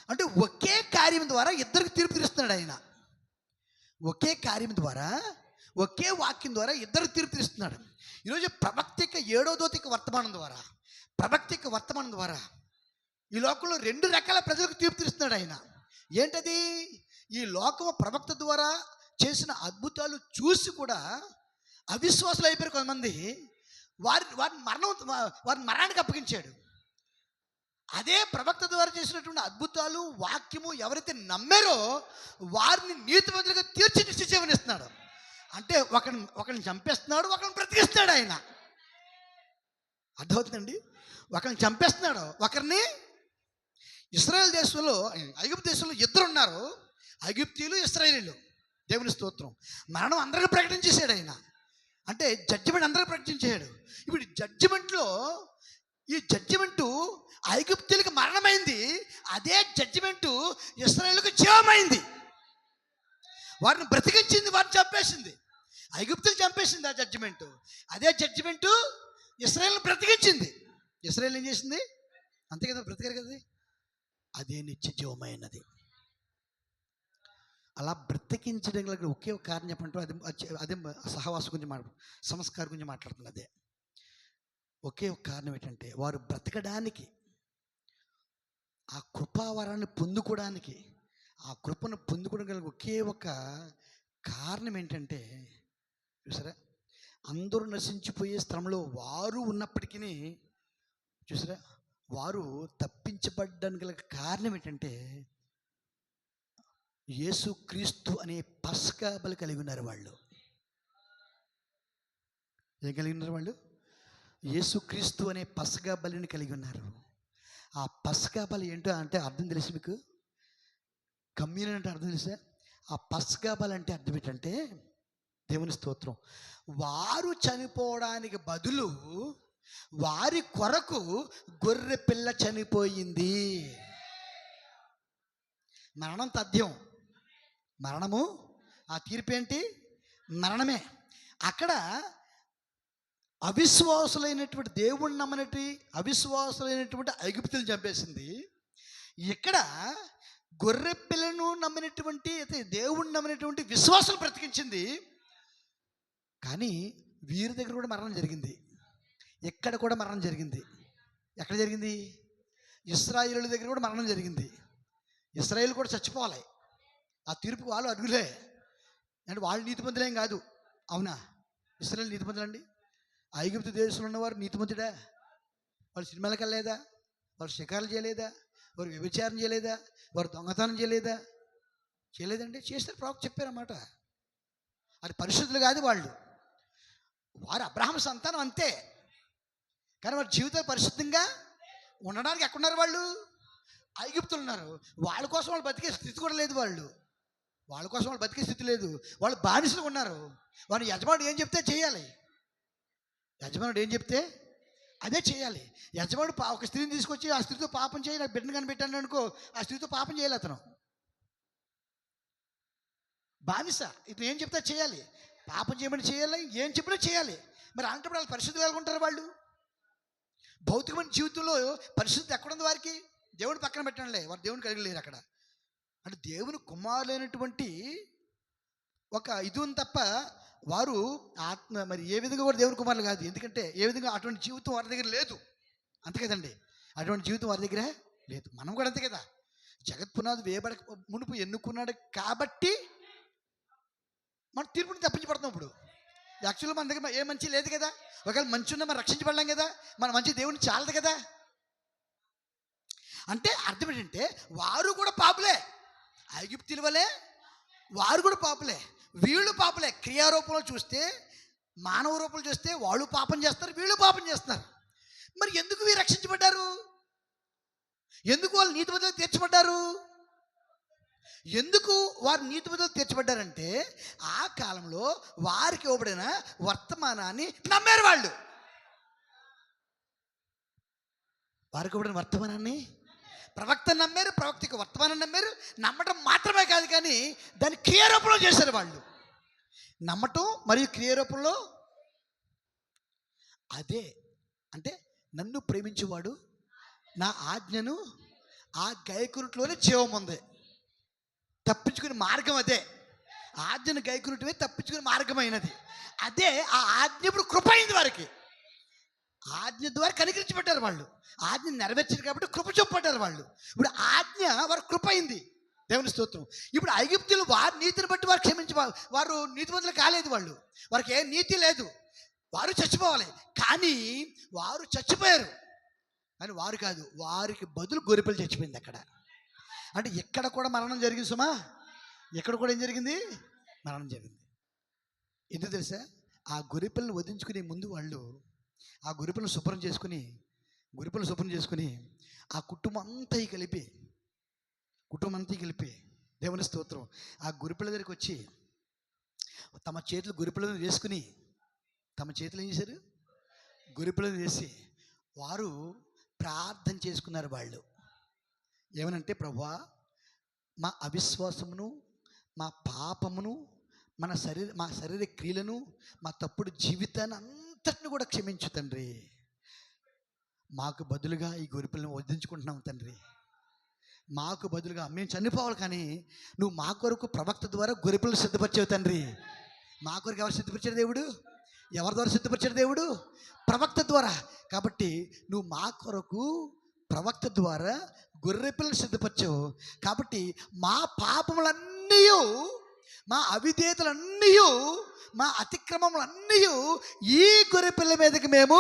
అంటే ఒకే కార్యం ద్వారా ఇద్దరికి తీర్పు తీరుస్తున్నాడు ఆయన. ఒకే కార్యం ద్వారా, ఒకే వాక్యం ద్వారా ఇద్దరు తీర్పు తీరుస్తున్నాడు. ఈరోజు ప్రవక్తిక 7వ దూతిక వర్తమానం ద్వారా ఈ లోకంలో 2 రకాల ప్రజలకు తీర్పు తీరుస్తున్నాడు ఆయన. ఏంటది? ఈ లోకము ప్రవక్త ద్వారా చేసిన అద్భుతాలు చూసి కూడా అవిశ్వాసులు అయిపోయారు కొంతమంది. వారిని మరణానికి అప్పగించాడు. అదే ప్రవక్త ద్వారా చేసినటువంటి అద్భుతాలు వాక్యము ఎవరైతే నమ్మారో వారిని నీతిమంతులుగా తీర్చి నిత్య జీవనిస్తున్నాడు. అంటే ఒకరిని చంపేస్తున్నాడు, ఒకరిని బ్రతికిస్తున్నాడు ఆయన. అర్థమవుతుందండి? ఒకరిని చంపేస్తున్నాడు, ఒకరిని. ఇశ్రాయేల్ దేశంలో, ఐగుప్తు దేశంలో 2 ఉన్నారు, ఐగుప్తీయులు, ఇశ్రాయేలీలు. దేవుని స్తోత్రం. మరణం అందరికీ ప్రకటించేశాడు ఆయన. అంటే జడ్జిమెంట్ అందరికీ ప్రకటించాడు. ఇప్పుడు ఈ జడ్జిమెంటు ఐగుప్తులకు మరణమైంది, అదే జడ్జిమెంటు ఇశ్రాయేలుకు జీవమైంది. వారిని బ్రతికించింది, వారిని చంపేసింది. ఐగుప్తులు చంపేసింది ఆ జడ్జిమెంటు, అదే జడ్జిమెంటు ఇశ్రాయేలును బ్రతికించింది. ఇశ్రాయేలు ఏం చేసింది? అంతే కదా, బ్రతికారు కదా. అదే నిత్య జీవమైనది. అలా బ్రతికించడం గల ఒకే ఒక కారణం చెప్పంటే అదే సహవాసం గురించి సంస్కారం గురించి మాట్లాడుతున్నదే. ఒకే ఒక కారణం ఏంటంటే వారు బ్రతకడానికి, ఆ కృపావరాన్ని పొందుకోవడానికి, ఆ కృపను పొందుకోవడం ఒకే ఒక కారణం ఏంటంటే, చూసారా, అందరూ నశించిపోయే స్థలంలో వారు ఉన్నప్పటికీ చూసారా, వారు తప్పించబడ్డానికి గల కారణం ఏంటంటే యేసుక్రీస్తు అనే పస్కా బలి కలిగి ఉన్నారు వాళ్ళు. ఏం కలిగి ఉన్నారు వాళ్ళు? యేసుక్రీస్తు అనే పస్కా బలిని కలిగి ఉన్నారు. ఆ పస్కా బలి ఏంటో అంటే అర్థం తెలుసు మీకు? కమ్యూనియన్ అంటే అర్థం తెలుసా? ఆ పస్కా బలి అంటే అర్థం ఏంటంటే, దేవుని స్తోత్రం, వారు చనిపోవడానికి బదులు వారి కొరకు గొర్రె పిల్ల చనిపోయింది. మరణం తథ్యం, మరణము ఆ తీర్పు ఏంటి? మరణమే. అక్కడ అవిశ్వాసులైనటువంటి దేవుణ్ణి నమ్మనటువంటి అవిశ్వాసులైనటువంటి ఐగుప్తులను చంపేసింది. ఇక్కడ గొర్రె పిల్లను నమ్మినటువంటి దేవుణ్ణి నమ్మినటువంటి విశ్వాసులు బ్రతికించింది. కానీ వీరి దగ్గర కూడా మరణం జరిగింది. ఎక్కడ కూడా మరణం జరిగింది. ఎక్కడ జరిగింది? ఇశ్రాయేలు దగ్గర కూడా మరణం జరిగింది. ఇశ్రాయేలు కూడా చచ్చిపోవాలి. ఆ తీర్పుకు వాళ్ళు అర్హులే. అంటే వాళ్ళు నీతిమంతులేం కాదు. అవునా? ఇశ్రాయేలు నీతిమంతులండి. ఐగుప్తు దేశంలో ఉన్నవారు నీతిమంతుడా? వాళ్ళు సినిమాలకు వెళ్ళలేదా? వాళ్ళు షికారులు చేయలేదా? వారు వ్యభిచారం చేయలేదా? వారు దొంగతనం చేయలేదండి. చేస్తారు. ప్రవక్త చెప్పారన్నమాట. అది పరిశుద్ధులు కాదు వాళ్ళు. వారు అబ్రహాము సంతానం అంతే. కానీ వారి జీవితాలు పరిశుద్ధంగా ఉండడానికి ఎక్కడున్నారు వాళ్ళు? ఐగుప్తులు ఉన్నారు. వాళ్ళ కోసం వాళ్ళు బతికే స్థితి కూడా లేదు. వాళ్ళ కోసం వాళ్ళు బతికే స్థితి లేదు. వాళ్ళు బానిసలు ఉన్నారు. వాడు యజమానుడు ఏం చెప్తే చేయాలి. యజమానుడు ఏం చెప్తే అదే చేయాలి. యజమానుడు ఒక స్త్రీని తీసుకొచ్చి ఆ స్త్రీతో పాపం చేయి, నాకు బిడ్డను కనిపెట్టాను అనుకో, ఆ స్త్రీతో పాపం చేయాలి. అతను బానిస. ఇతను ఏం చెప్తే చేయాలి. పాపం చేయమని చేయాలి, ఏం చెప్పినా చేయాలి. మరి అలాంటప్పుడు వాళ్ళు పరిశుద్ధులు ఎలా ఉంటారు? వాళ్ళు భౌతికమైన జీవితంలో పరిశుద్ధి ఎక్కడుంది వారికి? దేవుని పక్కన పెట్టడంలే, వారు దేవుని కలిగి లేరు అక్కడ. అంటే దేవుని కుమారులైనటువంటి ఒక ఇది ఉంది తప్ప వారు ఆత్మ మరి ఏ విధంగా కూడా దేవుని కుమారులు కాదు. ఎందుకంటే ఏ విధంగా అటువంటి జీవితం వారి దగ్గర లేదు. అంతే కదండి, అటువంటి జీవితం వారి దగ్గర లేదు. మనం కూడా అంతే కదా. జగత్ పునాది వేయబడక మునుపు ఎన్నుకున్నాడు కాబట్టి మనం తీర్పుని తప్పించబడుతున్నాం. ఇప్పుడు యాక్చువల్గా మన దగ్గర ఏ మంచి లేదు కదా. ఒకవేళ మంచి ఉన్నా మనం రక్షించబడలేం కదా. మన మంచి దేవుని చాలదు కదా. అంటే అర్థం ఏంటంటే వారు కూడా పాపులే, ఐగుప్తీయుల వలే వారు కూడా పాపులే, వీళ్ళు పాపులే. క్రియారూపంలో చూస్తే, మానవ రూపంలో చూస్తే వాళ్ళు పాపం చేస్తారు, వీళ్ళు పాపం చేస్తున్నారు. మరి ఎందుకు వీరు రక్షించబడ్డారు? ఎందుకు వాళ్ళు నీతిమంతులుగా తీర్చబడ్డారు? ఎందుకు వారు నీతిమంతులుగా తీర్చబడ్డారంటే ఆ కాలంలో వారికి ఇవ్వబడిన వర్తమానాన్ని నమ్మారు. వారికి ఇవ్వబడిన వర్తమానాన్ని ప్రవక్తను నమ్మారు, ప్రవక్తకి వర్తమానం నమ్మారు. నమ్మటం మాత్రమే కాదు, కానీ దాన్ని క్రియారూపంలో చేశారు వాళ్ళు. నమ్మటం మరియు క్రియారూపంలో. అదే అంటే నన్ను ప్రేమించేవాడు నా ఆజ్ఞను ఆ గైకొనుట్లోనే జీవం ఉంది. తప్పించుకునే మార్గం అదే. ఆజ్ఞను గైకొనుటమే తప్పించుకునే మార్గమైనది అదే. ఆ ఆజ్ఞ ఇప్పుడు కృప అయింది వారికి. ఆజ్ఞ ద్వారా కనికరించబడ్డారు వాళ్ళు. ఆజ్ఞ నెరవేర్చారు కాబట్టి కృప చూపబడ్డారు వాళ్ళు. ఇప్పుడు ఆజ్ఞ వారు కృప అయింది. దేవుని స్తోత్రం. ఇప్పుడు ఐగుప్తులు వారి నీతిని బట్టి వారు క్షమించి వారు నీతిమంతులు కాలేదు. వారికి ఏ నీతి లేదు. వారు చచ్చిపోవాలి, కానీ వారు చచ్చిపోయారు. కానీ వారు కాదు, వారికి బదులు గొర్రెపిల్ల చచ్చిపోయింది అక్కడ. అంటే ఎక్కడ కూడా మరణం జరిగింది సుమా. ఎక్కడ కూడా ఏం జరిగింది? మరణం జరిగింది. ఎందుకు తెలుసా? ఆ గొర్రెపిల్లని వధించుకునే ముందు వాళ్ళు ఆ గొర్రెపిల్లని శుభ్రం చేసుకుని ఆ కుటుంబం అంతా కలిపి దేవుని స్తోత్రం ఆ గొర్రెపిల్ల దగ్గరికి వచ్చి తమ చేతులు గొర్రెపిల్లని వేసుకుని తమ చేతులు ఏం చేశారు? గొర్రెపిల్లని వేసి వారు ప్రార్థన చేసుకున్నారు. వాళ్ళు ఏమనంటే, ప్రభువా, మా అవిశ్వాసమును, మా పాపమును, మా శరీర క్రియలను, మా తప్పుడు జీవితాన్ని అంతటిని కూడా క్షమించు తండ్రి. మాకు బదులుగా ఈ గొర్రెపిల్లని వధించుకుంటున్నాం తండ్రి. మాకు బదులుగా మేము చనిపోవాలి, కానీ నువ్వు మా కొరకు ప్రవక్త ద్వారా గొర్రెపిల్లని సిద్ధపరిచావు తండ్రి. మా కొరకు ఎవరు సిద్ధపరిచాడు దేవుడు? ఎవరి ద్వారా సిద్ధపరిచాడు దేవుడు? ప్రవక్త ద్వారా. కాబట్టి నువ్వు మా కొరకు ప్రవక్త ద్వారా గొర్రెపిల్లని సిద్ధపరిచావు. కాబట్టి మా పాపములన్నీ, మా అవిధేయతలన్నీ, మా అతిక్రమములన్నీ ఈ గొర్రెపిల్ల మీదకి మేము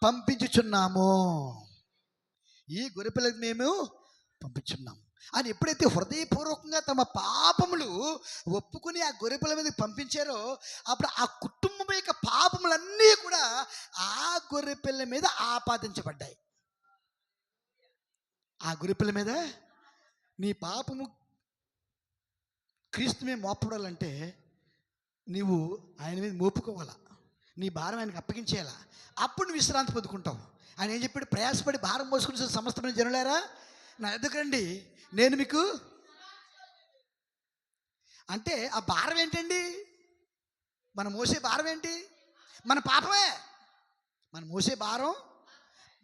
పంపించుచున్నాము. ఈ గొర్రెపిల్లకి మేము పంపించున్నాము అని ఎప్పుడైతే హృదయపూర్వకంగా తమ పాపములు ఒప్పుకుని ఆ గొర్రెపిల్ల మీదకి పంపించారో, అప్పుడు ఆ కుటుంబం యొక్క పాపములన్నీ కూడా ఆ గొర్రెపిల్ల మీద ఆపాదించబడ్డాయి. ఆ గొర్రెపిల్ల మీద నీ పాపము క్రీస్తు మీద మోపడాలంటే నీవు ఆయన మీద మోపుకోవాలా, నీ భారం ఆయనకు అప్పగించేయాలా. అప్పుడు నువ్వు విశ్రాంతి పొందుకుంటావు. ఆయన ఏం చెప్పాడు? ప్రయాసపడి భారం మోసుకుని సమస్తమైన జనులారా నా ఎదుకు రండి, నేను మీకు. అంటే ఆ భారం ఏంటండి? మనం మోసే భారం ఏంటి? మన పాపమే. మనం మోసే భారం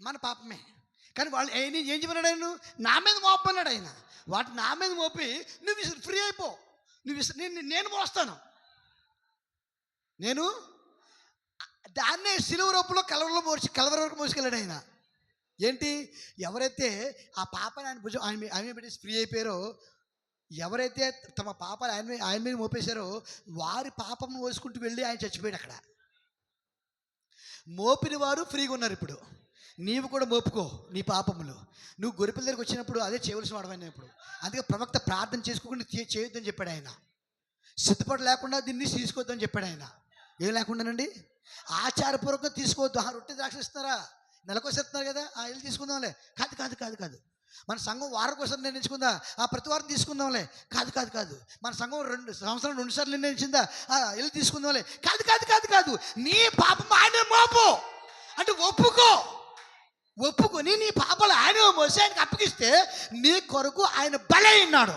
మన పాపమే. కానీ వాళ్ళు ఏం చెప్పన్నాడు? ఆయన నా మీద మోపన్నాడు. ఆయన వాటి నా మీద మోపి నువ్వు ఫ్రీ అయిపో, నేను మోస్తాను. నేను దాన్నే సిలువ రూపంలో కలవరలో కలవర వరకు మోసుకెళ్ళాడు ఆయన. ఏంటి? ఎవరైతే ఆ పాపాన్ని ఆయన భుజం ఆయన పెట్టి ఫ్రీ అయిపోయారో, ఎవరైతే తమ పాపాలు ఆయన మీద మోపేశారో, వారి పాపం మోసుకుంటూ వెళ్ళి ఆయన చచ్చిపోయాడు అక్కడ. మోపిన వారు ఫ్రీగా ఉన్నారు. ఇప్పుడు నీవు కూడా మోపుకో నీ పాపములు. నువ్వు గొర్రెపిల్ల దగ్గరికి వచ్చినప్పుడు అదే చేయవలసిన వాడమైనప్పుడు. అందుకే ప్రవక్త ప్రార్థన చేసుకోకుండా చేయొద్దని చెప్పాడు ఆయన. సిద్ధపాటు లేకుండా దీన్ని తీసుకోవద్దని చెప్పాడు ఆయన. ఏం లేకుండానండి? ఆచారపూర్వకంగా తీసుకోవద్దు. రొట్టె ద్రాక్ష ఇస్తున్నారా, నెలకోసం ఇస్తున్నారు కదా, వెళ్ళి తీసుకుందాంలే. కాదు. మన సంఘం వారం కోసం నిర్ణయించుకుందా, ప్రతి వారం తీసుకుందాంలే. కాదు. మన సంఘం 2 సంవత్సరాలు 2 సార్లు నిర్ణయించిందా, వెళ్ళి తీసుకుందాంలే. కాదు. నీ పాపం ఆయన మోపు అంటే ఒప్పుకొని నీ పాపాలు ఆయన మోసి ఆయనకు అప్పగిస్తే నీ కొరకు ఆయన బలై ఉన్నాడు.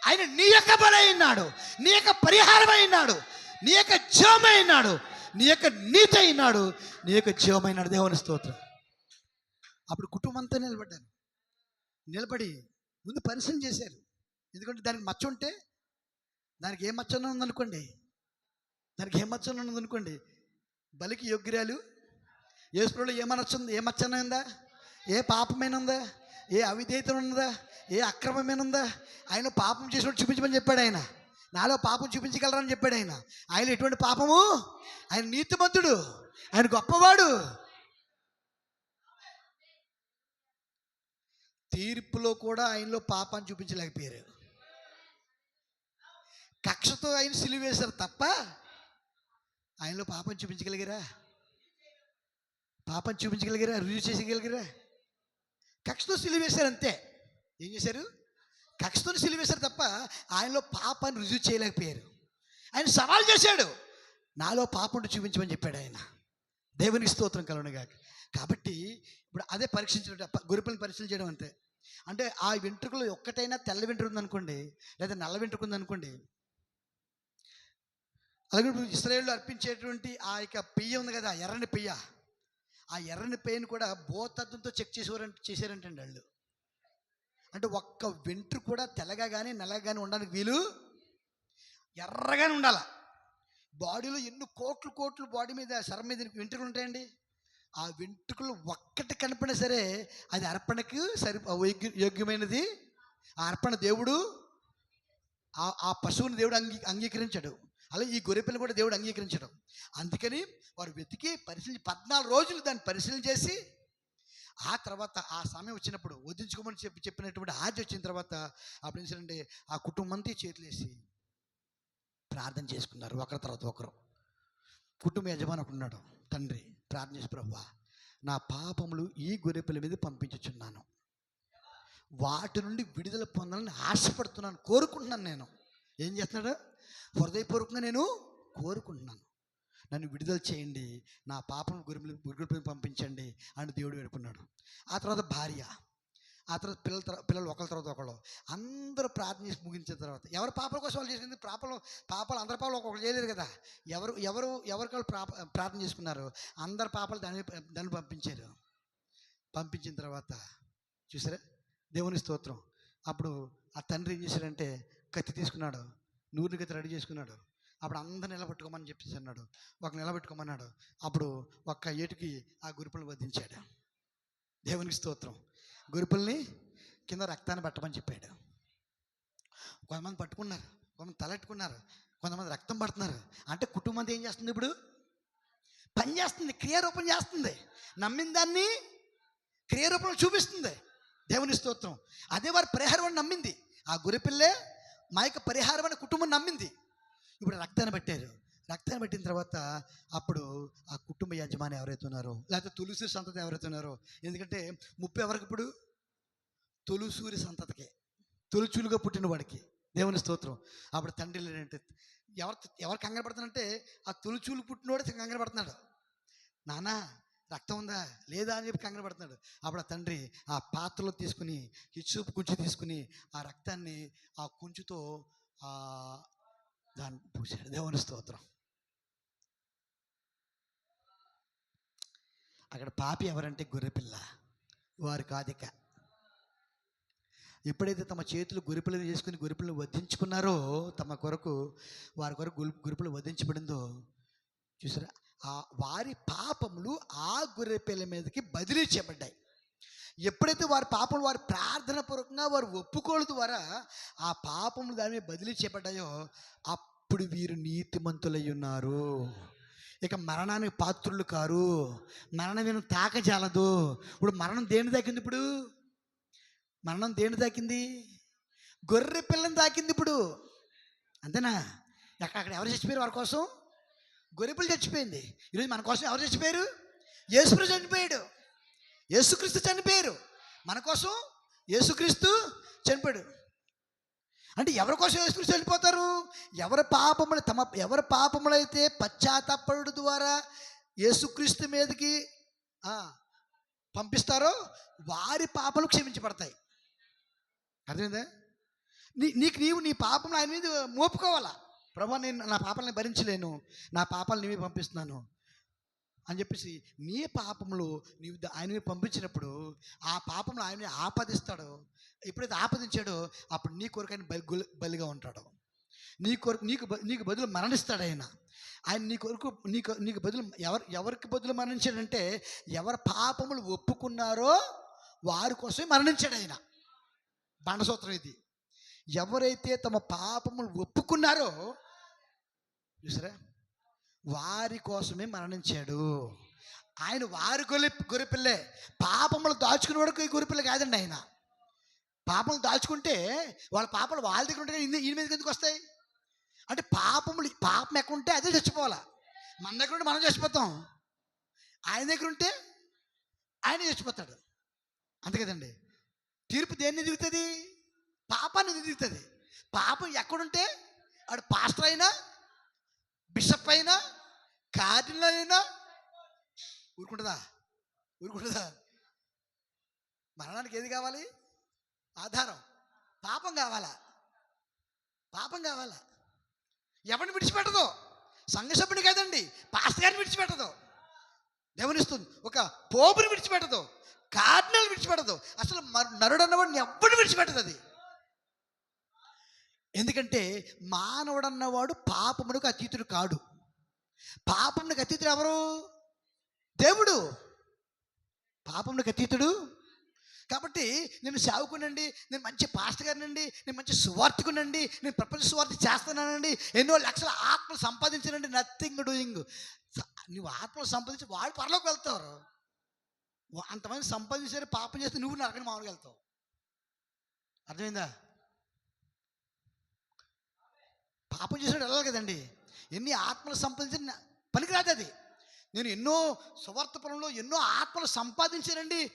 ఆయన నీ యొక్క బలై ఉన్నాడు, నీ యొక్క పరిహారం అయినాడు, నీ యొక్క జీవమై ఉన్నాడు, నీ యొక్క నీతి అయినాడు, నీ యొక్క జీవమైనాడు. దేవుని స్తోత్రం. అప్పుడు కుటుంబం అంతా నిలబడి ముందు పరిశీలన చేశారు. ఎందుకంటే దానికి మచ్చ ఉంటే, దానికి ఏ మచ్చ ఉందనుకోండి, దానికి ఏ మచ్చ ఉన్నది అనుకోండి, బలికి యోగ్యురాలు యేసుప్రభులో ఏ మచ్చన ఉందా? ఏ పాపమైన ఉందా? ఏ అవిధేయత ఉన్నదా? ఏ అక్రమమైన ఉందా? ఆయన పాపం చేసినట్టు చూపించమని చెప్పాడు. ఆయన నాలో పాపం చూపించగలరని చెప్పాడు. ఆయన ఎటువంటి పాపము? ఆయన నీతిమంతుడు, ఆయన గొప్పవాడు. తీర్పులో కూడా ఆయనలో పాపాన్ని చూపించలేకపోయారు. కక్షతో ఆయన సిలువ వేశారు తప్ప ఆయనలో పాపం చూపించగలిగారా? పాపం చూపించగలిగారా? రుజువు చేసగలిగారా? కక్షతో సిలువ వేశారు అంతే. ఏం చేశారు? కక్షతో సిలువ వేశారు తప్ప ఆయనలో పాపాన్ని రుజువు చేయలేకపోయారు. ఆయన సవాల్ చేశాడు, నాలో పాపం చూపించమని చెప్పాడు ఆయన. దేవునికి స్తోత్రం కలుగునుగాక. కాబట్టి ఇప్పుడు అదే పరీక్షించడం, గొర్రెపిల్లని పరిశీలించడం అంతే. అంటే ఆ వెంట్రుకలు ఒక్కటైనా తెల్ల వెంట్రుక ఉందనుకోండి, లేదా నల్ల వెంట్రుక ఉందనుకోండి, అలాగే ఇశ్రాయేలు అర్పించేటువంటి ఆ యొక్క పెయ్య ఉంది కదా, ఎర్రని పెయ్య, ఆ ఎర్రని పెయ్యను కూడా భూతత్వంతో చెక్ చేశారంటండి వాళ్ళు. అంటే ఒక్క వెంట్రుక కూడా తెల్లగా కానీ నల్లగా కానీ ఉండడానికి వీలు, ఎర్రగానే ఉండాల. బాడీలో ఎన్ని కోట్లు బాడీ మీద శరం మీద వెంట్రుకలు ఉంటాయండి. ఆ వెంట్రుకలు ఒక్కటి కనిపినా సరే అది అర్పణకు యోగ్యమైనది. ఆ అర్పణ దేవుడు, ఆ పశువుని దేవుడు అంగీకరించాడు. అలాగే ఈ గొర్రెపిల్లని కూడా దేవుడు అంగీకరించడం. అందుకని వారు వెతికి పరిశీలించి 14 రోజులు దాన్ని పరిశీలన చేసి, ఆ తర్వాత ఆ సమయం వచ్చినప్పుడు వదిలించుకోమని చెప్పినటువంటి ఆజ్ఞ వచ్చిన తర్వాత అప్పుడు ఏం చేయాలంటే ఆ కుటుంబం అంతా చేతులు వేసి ప్రార్థన చేసుకున్నారు. ఒకరి తర్వాత ఒకరు. కుటుంబ యజమాని ఉన్నాడు, తండ్రి ప్రార్థన చేసి, ప్రభువా నా పాపములు ఈ గొర్రెపిల్ల మీద పంపించుచున్నాను, వాటి నుండి విడుదల పొందాలని ఆశపడుతున్నాను, కోరుకుంటున్నాను. నేను ఏం చేస్తున్నాడు? హృదయపూర్వకంగా నేను కోరుకుంటున్నాను, నన్ను విడుదల చేయండి, నా పాపం గొర్రెపిల్లని పంపించండి అని దేవుడు వేడుకున్నాడు. ఆ తర్వాత భార్య, ఆ తర్వాత పిల్లలు ఒకరి తర్వాత ఒకళ్ళు అందరూ ప్రార్థన చేసి ముగించిన తర్వాత ఎవరు పాపాల కోసం వాళ్ళు చేసింది? పాపాలు అందరి పాపాలు ఒక్కొక్కరు చేయలేరు కదా. ఎవరికి ప్రార్థన చేసుకున్నారు, అందరి పాపాలు దాన్ని పంపించారు. పంపించిన తర్వాత చూసారా, దేవుని స్తోత్రం. అప్పుడు ఆ తండ్రి ఏం చేశాడంటే కత్తి తీసుకున్నాడు, నూనె కత్తి రెడీ చేసుకున్నాడు. అప్పుడు అందరు నిలబెట్టుకోమని చెప్పేసి అన్నాడు, ఒక నిలబెట్టుకోమన్నాడు. అప్పుడు ఒక్క ఏటుకి ఆ గొర్రెపిల్లని వధించాడు. దేవునికి స్తోత్రం. గొర్రెపిల్లని కింద రక్తాన్ని పట్టమని చెప్పాడు. కొంతమంది పట్టుకున్నారు, కొంతమంది తలెట్టుకున్నారు, కొంతమంది రక్తం పడుతున్నారు. అంటే కుటుంబం ఏం చేస్తుంది? ఇప్పుడు పని చేస్తుంది, క్రియారూపం చేస్తుంది. నమ్మిన దాన్ని క్రియారూపంలో చూపిస్తుంది. దేవుని స్తోత్రం. అదే వారి పరిహారం అని నమ్మింది. ఆ గొర్రెపిల్లే మా యొక్క పరిహారం అని కుటుంబం నమ్మింది. ఇప్పుడు రక్తాన్ని పెట్టారు. రక్తాన్ని పెట్టిన తర్వాత అప్పుడు ఆ కుటుంబ యజమాని ఎవరైతే ఉన్నారో, లేకపోతే తొలిసూరి సంతతి ఎవరైతే ఉన్నారో, ఎందుకంటే ముప్పు ఎవరికి? ఇప్పుడు తొలిసూరి సంతతికే, తొలిచూలుగా పుట్టిన వాడికి. దేవుని స్తోత్రం. అప్పుడు తండ్రి ఏంటంటే ఎవరు కంగారు పడుతున్నాడంటే ఆ తొలిచూలు పుట్టినవాడు కంగారు పడుతున్నాడు. నానా రక్తం ఉందా లేదా అని చెప్పి కంగారు పడుతున్నాడు. అప్పుడు ఆ తండ్రి ఆ పాత్రలో తీసుకుని హిస్సోపు కుంచు తీసుకుని ఆ రక్తాన్ని ఆ కుంచుతో దాన్ని పూసాడు. దేవుని స్తోత్రం. అక్కడ పాపి ఎవరంటే గొర్రెపిల్ల, వారు కాదిక. ఎప్పుడైతే తమ చేతులు గొర్రెపిల్లని చేసుకుని గొర్రెపిల్లని వధించుకున్నారో, తమ కొరకు వారి కొరకు గొర్రెపిల్ల వధించబడిందో చూసారా, ఆ వారి పాపములు ఆ గొర్రెపిల్ల మీదకి బదిలీ చేయబడ్డాయి. ఎప్పుడైతే వారి పాపములు వారి ప్రార్థన పూర్వకంగా వారు ఒప్పుకోలు ద్వారా ఆ పాపములు దాని మీద బదిలీ చేయబడ్డాయో, అప్పుడు వీరు నీతిమంతులై ఉన్నారు. ఇక మరణానికి పాత్రులు కారు. మరణం వీరు తాకజాలదు. ఇప్పుడు మరణం దేని తాకింది? ఇప్పుడు మరణం దేని తాకింది? గొర్రె పిల్లని తాకింది ఇప్పుడు. అంతేనా? అక్కడ ఎవరు చచ్చిపోయారు వారి కోసం? గొర్రెపిల్ల చచ్చిపోయింది. ఈరోజు మన కోసం ఎవరు చచ్చిపోయారు? యేసుక్రీస్తు చనిపోయాడు. యేసుక్రీస్తు చనిపోయారు మన కోసం. యేసుక్రీస్తు చనిపోయాడు. అంటే ఎవరి కోసం యేసుక్రీస్తు చనిపోతారు? ఎవరి పాపములైతే పశ్చాత్తాపడు ద్వారా యేసుక్రీస్తు మీదకి పంపిస్తారో వారి పాపలు క్షమించబడతాయి. అర్థమైందా? నీవు నీ పాపం ఆయన మీద మోపుకోవాలా. ప్రభా నేను నా పాపాలని భరించలేను, నా పాపాలు నీవే పంపిస్తున్నాను అని చెప్పేసి నీ పాపములు నీవు ఆయన మీద పంపించినప్పుడు ఆ పాపంలో ఆయన ఆపాదిస్తాడో, ఎప్పుడైతే ఆపాదించాడో అప్పుడు నీ కొరకు ఆయన బలిగా ఉంటాడు. నీ కొరకు నీకు బదులు మరణిస్తాడు ఆయన. ఆయన నీ కొరకు నీకు బదులు ఎవరికి బదులు మరణించాడంటే ఎవరు పాపములు ఒప్పుకున్నారో వారి కోసమే మరణించాడు ఆయన. బండసూత్రం ఇది. ఎవరైతే తమ పాపములు ఒప్పుకున్నారో చూసారా, వారి కోసమే మరణించాడు ఆయన. వారి గొర్రెపిల్లే. పాపములు దాచుకునే వాడికి ఈ గొర్రెపిల్ల కాదండి ఆయన. పాపములు దాచుకుంటే వాళ్ళ పాపలు వాళ్ళ దగ్గర ఉంటే ఈయన మీదకి ఎందుకు వస్తాయి అంటే, పాపం ఎక్కడ ఉంటే అదే చచ్చిపోవాలా. మన దగ్గర ఉంటే మనం చచ్చిపోతాం, ఆయన దగ్గర ఉంటే ఆయన చచ్చిపోతాడు. అంతే కదండి. తీర్పు దేన్ని దిగుతుంది? పాపాన్ని దిగుతుంది. పాపం ఎక్కడుంటే ఆడు పాస్టర్ అయినా, బిషప్ అయినా, కార్డినల్ అయినా ఊరుకుంటుందా? మరణానికి ఏది కావాలి? ఆధారం. పాపం కావాలా? ఎవరిని విడిచిపెట్టదు. సంఘ సభ్యుని కాదండి, పాస్టర్ గారిని విడిచిపెట్టదు. దేవునిస్తుంది. ఒక పోపుని విడిచిపెట్టదు, కార్డినల్ విడిచిపెట్టదు. అసలు నరుడు అన్నవాడిని ఎవ్వడిని విడిచిపెట్టదు అది. ఎందుకంటే మానవుడు అన్నవాడు పాపమునకు అతీతుడు కాడు. పాపమునకు అతీతుడు ఎవరు? దేవుడు. పాపమునకు అతీతుడు. కాబట్టి నేను సేవకునండి, నేను మంచి పాస్టర్ గారినండి, నేను మంచి సువార్థికునండి, నేను ప్రపంచ సువార్థి చేస్తున్నానండి, ఎన్నో లక్షల ఆత్మలు సంపాదించానండి. Nothing doing. నువ్వు ఆత్మలు సంపాదించి వాళ్ళు పరలోకి వెళ్తారు. అంతమంది సంపాదించారు, పాపం చేస్తే నువ్వు నరకని మామూలుగా వెళ్తావు. అర్థమైందా? పాపం చేసినట్టు వెళ్ళాలి కదండి. ఎన్ని ఆత్మలు సంపాదించిన పనికిరాదు అది. నేను ఎన్నో సువార్త పొలంలో ఎన్నో ఆత్మలు సంపాదించానండి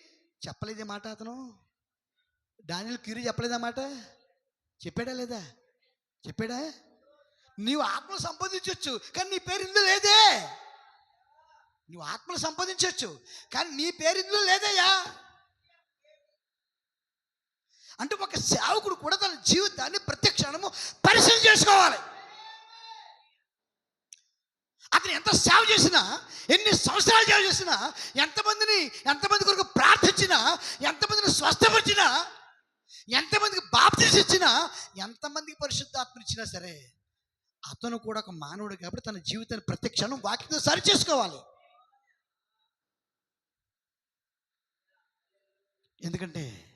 చెప్పలేదే మాట అతను. డానియేలు కీరు చెప్పలేదా మాట? చెప్పాడా లేదా? చెప్పాడా? నీవు ఆత్మలు సంపాదించవచ్చు కానీ నీ పేరు ఇందులో లేదే. నువ్వు ఆత్మలు సంపాదించవచ్చు కానీ నీ పేరు ఇందులో లేదయ్యా. అంటే ఒక సేవకుడు కూడా తన జీవితాన్ని ప్రతి క్షణము పరిశీలన చేసుకోవాలి. అతను ఎంత సేవ చేసినా, ఎన్ని సంవత్సరాలు సేవ చేసినా, ఎంతమంది కొరకు ప్రార్థించినా, ఎంతమందిని స్వస్థపరిచినా, ఎంతమందికి బాప్తిసం ఇచ్చినా, ఎంతమందికి పరిశుద్ధాత్మ ఇచ్చినా సరే అతను కూడా ఒక మానవుడు కాబట్టి తన జీవితాన్ని ప్రతి క్షణం వాక్యంతో సరి చేసుకోవాలి. ఎందుకంటే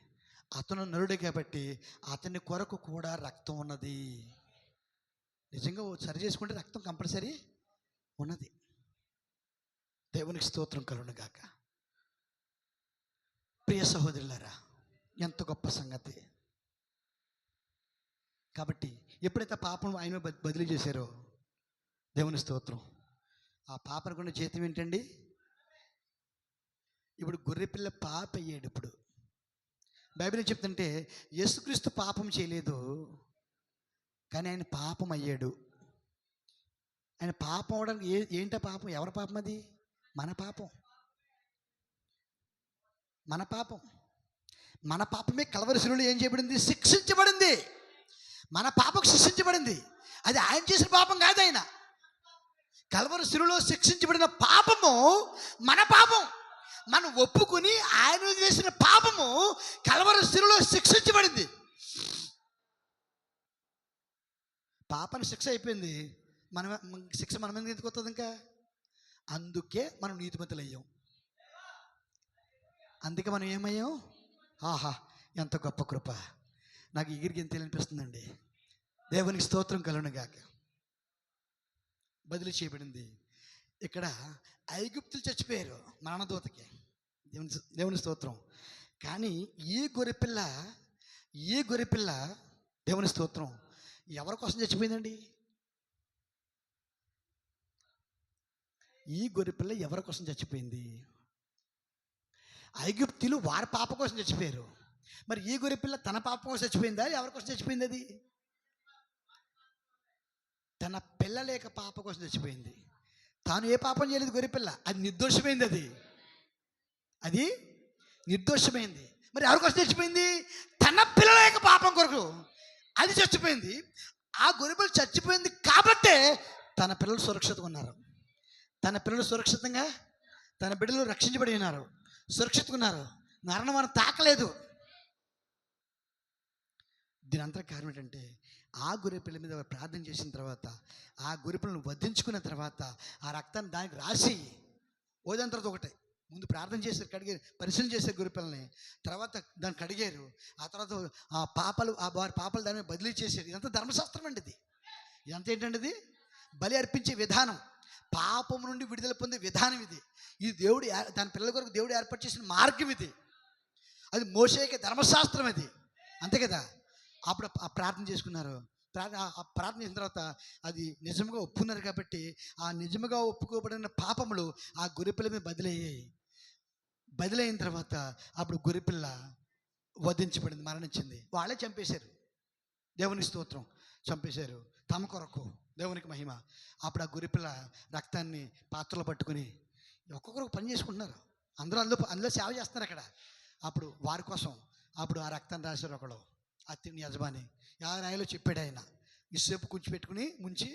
అతను నరుడే కాబట్టి అతని కొరకు కూడా రక్తం ఉన్నది. నిజంగా సరి చేసుకుంటే రక్తం కంపల్సరీ ఉన్నది. దేవునికి స్తోత్రం కలుగును గాక. ప్రియ సహోదరులారా, ఎంత గొప్ప సంగతి. కాబట్టి ఎప్పుడైతే పాపం ఆయన బదిలీ చేశారో దేవుని స్తోత్రం, ఆ పాపను కూడా జీతం ఏంటండి? ఇప్పుడు గొర్రెపిల్ల పాప అయ్యాడు. ఇప్పుడు బైబిల్ చెప్తుంటే యేసుక్రీస్తు పాపం చేయలేదు కానీ ఆయన పాపం అయ్యాడు. ఆయన పాపం అవడానికి ఏంటో పాపం? ఎవరి పాపం అది? మన పాపం. మన పాపమే కల్వరి శిలువలో ఏం చేయబడింది? శిక్షించబడింది. మన పాపకు శిక్షించబడింది. అది ఆయన చేసిన పాపం కాదు. ఆయన కల్వరి శిలువలో శిక్షించబడిన పాపము మన పాపం. మనం ఒప్పుకుని ఆయన చేసిన పాపము కల్వరి శిలువలో శిక్షించబడింది. పాపని శిక్ష అయిపోయింది. శిక్ష మన మీద ఎందుకు వస్తుంది? ఇంకా అందుకే మనం నీతిమంతులు అయ్యాం. అందుకే మనం ఏమయ్యాం? ఆహా, ఎంత గొప్ప కృప. నాకు ఎగిరికి ఎంత అనిపిస్తుందండి. దేవునికి స్తోత్రం కలుగును గాక. బదిలీ చేయబడింది. ఇక్కడ ఐగుప్తులు చచ్చిపోయారు మరణదూతకి. దేవుని స్తోత్రం. కానీ ఈ గొర్రెపిల్ల దేవుని స్తోత్రం ఎవరి కోసం చచ్చిపోయిందండి? ఈ గొర్రెపిల్ల ఎవరి కోసం చచ్చిపోయింది? ఐగుప్తులు వారి పాప కోసం చచ్చిపోయారు. మరి ఈ గొర్రెపిల్ల తన పాప కోసం చచ్చిపోయిందా? ఎవరి కోసం చచ్చిపోయింది? అది తన పిల్లల యొక్క పాప కోసం చచ్చిపోయింది. తాను ఏ పాపం చేయలేదు గొర్రెపిల్ల. అది నిర్దోషమైంది. అది నిర్దోషమైంది. మరి ఎవరి కోసం చచ్చిపోయింది? తన పిల్లల యొక్క పాపం కొరకు అది చచ్చిపోయింది. ఆ గొర్రెపిల్ల చచ్చిపోయింది కాబట్టే తన పిల్లలు సురక్షితంగా ఉన్నారు. తన పిల్లలు సురక్షితంగా, తన బిడ్డలు రక్షించబడి ఉన్నారు, సురక్షితంగా ఉన్నారు. మరణం మనం తాకలేదు. దీని అంతా కారణం ఏంటంటే ఆ గొర్రెపిల్ల మీద వారు ప్రార్థన చేసిన తర్వాత, ఆ గొర్రెపిల్లను వధించుకున్న తర్వాత ఆ రక్తాన్ని దానికి రాసి ఓదాని తర్వాత ఒకటే ముందు ప్రార్థన చేశారు, కడిగారు, పరిశీలన చేశారు గొర్రెపిల్లని, తర్వాత దాన్ని కడిగారు, ఆ తర్వాత ఆ పాపలు వారి పాపలు దాని మీద బదిలీ చేశారు. ఇదంతా ధర్మశాస్త్రం అండి. ఇదంతా ఏంటంటే ఇది బలి అర్పించే విధానం, పాపం నుండి విడుదల పొందే విధానం ఇది. ఇది దేవుడు దాని పిల్లల కొరకు దేవుడు ఏర్పాటు చేసిన మార్గం ఇది. అది మోషేకి ధర్మశాస్త్రం అది, అంతే కదా. అప్పుడు ఆ ప్రార్థన చేసుకున్నారు. ప్రార్థన చేసిన తర్వాత అది నిజంగా ఒప్పుకున్నారు కాబట్టి ఆ నిజంగా ఒప్పుకోబడిన పాపములు ఆ గొర్రెపిల్ల మీద బదిలైన తర్వాత అప్పుడు గొర్రెపిల్ల వధించబడింది, మరణించింది. వాళ్ళే చంపేశారు, దేవునికి స్తోత్రం, చంపేశారు తమ కొరకు, దేవునికి మహిమ. అప్పుడు ఆ గొర్రెపిల్ల రక్తాన్ని పాత్రలో పట్టుకుని ఒక్కొక్కరు పని చేసుకుంటున్నారు, అందులో సేవ చేస్తున్నారు అక్కడ. అప్పుడు వారి కోసం అప్పుడు ఆ రక్తాన్ని రాశారు ఒకడు, అత్తిని యజమాని రాయలో చెప్పాడు. ఆయన ఇస్సోపు పెట్టుకుని ముంచి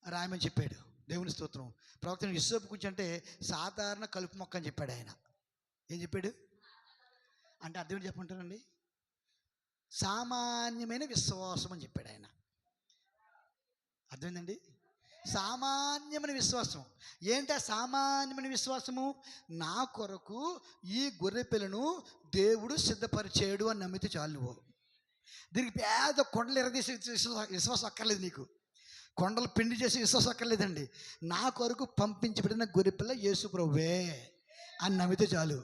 రాయమని చెప్పాడు, దేవుని స్తోత్రం. ప్రవక్త ఇస్సోపు కుంచి అంటే సాధారణ కలుపు మొక్క అని చెప్పాడు. ఆయన ఏం చెప్పాడు అంటే అర్థం ఏంటి చెప్పమంటారండి? సామాన్యమైన విశ్వాసం అని చెప్పాడు ఆయన. అర్థమైందండి? సామాన్యమైన విశ్వాసం. ఏంటి సామాన్యమైన విశ్వాసము? నా కొరకు ఈ గొర్రె పిల్లను దేవుడు సిద్ధపరిచాడు అని నమ్మితే చాలు. నువ్వు దీనికి పేద కొండలు ఎరదీసి విశ్వాసం అక్కర్లేదు, నీకు కొండలు పిండి చేసి విశ్వాసం అక్కర్లేదండి. నా కొరకు పంపించబడిన గొర్రెపిల్ల యేసు ప్రభువే అని నమ్మితే చాలు.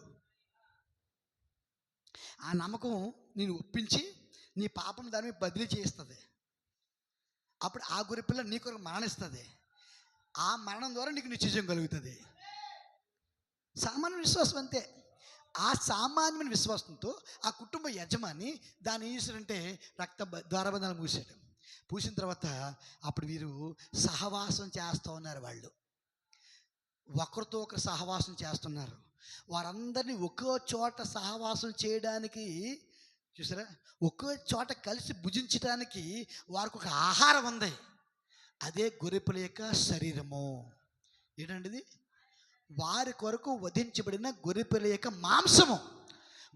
ఆ నమ్మకం నేను ఒప్పించి నీ పాపం దాని మీద బదిలీ చేస్తుంది. అప్పుడు ఆ గొర్రెపిల్ల నీ కొరకు మరణిస్తుంది. ఆ మరణం ద్వారా నీకు నిత్యజీవం కలుగుతుంది. సామాన్య విశ్వాసం అంతే. ఆ సామాన్యమైన విశ్వాసంతో ఆ కుటుంబ యజమాని దాన్ని ఏం చేశాడంటే ద్వారబంధాలు మూసాడు. పూసిన తర్వాత అప్పుడు వీరు సహవాసం చేస్తూ ఉన్నారు. వాళ్ళు ఒకరితో ఒకరు సహవాసం చేస్తున్నారు. వారందరినీ ఒక్కో చోట సహవాసం చేయడానికి చూసారా, ఒక్కో చోట కలిసి భుజించడానికి వారికి ఒక ఆహారం ఉంది. అదే గొర్రెపిల్ల యొక్క శరీరము. ఏంటంటే ఇది వారి కొరకు వధించబడిన గొర్రెపిల్ల యొక్క మాంసము.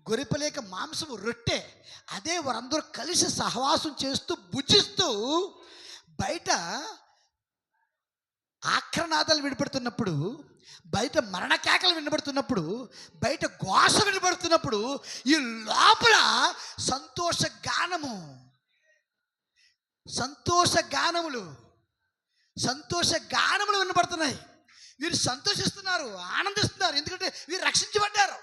గొర్రెపిల్ల యొక్క మాంసము రొట్టె. అదే వారందరూ కలిసి సహవాసం చేస్తూ భుజిస్తూ బయట ఆక్రనాదాలు వినపడుతున్నప్పుడు, బయట మరణ కేకలు వినబడుతున్నప్పుడు, బయట ఘోష వినబడుతున్నప్పుడు ఈ లోపల సంతోష గానములు వినబడుతున్నాయి. వీరు సంతోషిస్తున్నారు, ఆనందిస్తున్నారు. ఎందుకంటే వీరు రక్షించబడ్డారు,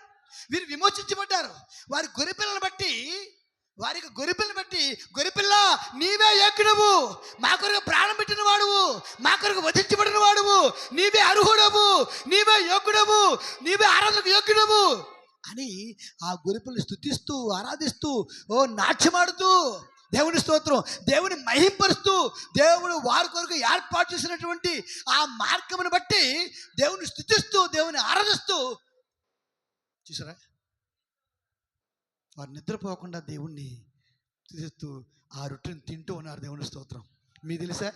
వీరు విమోచించబడ్డారు. వారి గొర్రెపిల్లని బట్టి గొర్రెపిల్ల నీవే యోగ్యుడవు, మా కొరకు ప్రాణం పెట్టిన వాడువు, మా కొరకు వధించబడిన వాడువు, నీవే అర్హుడవు, నీవే యోగ్యుడవు, నీవే ఆరాధనకు యోగ్యుడవు అని ఆ గొర్రెపిల్లని స్తుతిస్తూ ఆరాధిస్తూ నాట్యమాడుతూ దేవుని స్తోత్రం, దేవుని మహింపరుస్తూ, దేవుడు వారి కొరకు ఏర్పాటు చేసినటువంటి ఆ మార్గమును బట్టి దేవుని స్తుతిస్తూ దేవుని ఆరాధిస్తూ చూసారా, వారు నిద్రపోకుండా దేవుణ్ణి స్తుతిస్తూ ఆ రొట్టెని తింటూ ఉన్నారు. దేవుని స్తోత్రం. మీకు తెలుసా,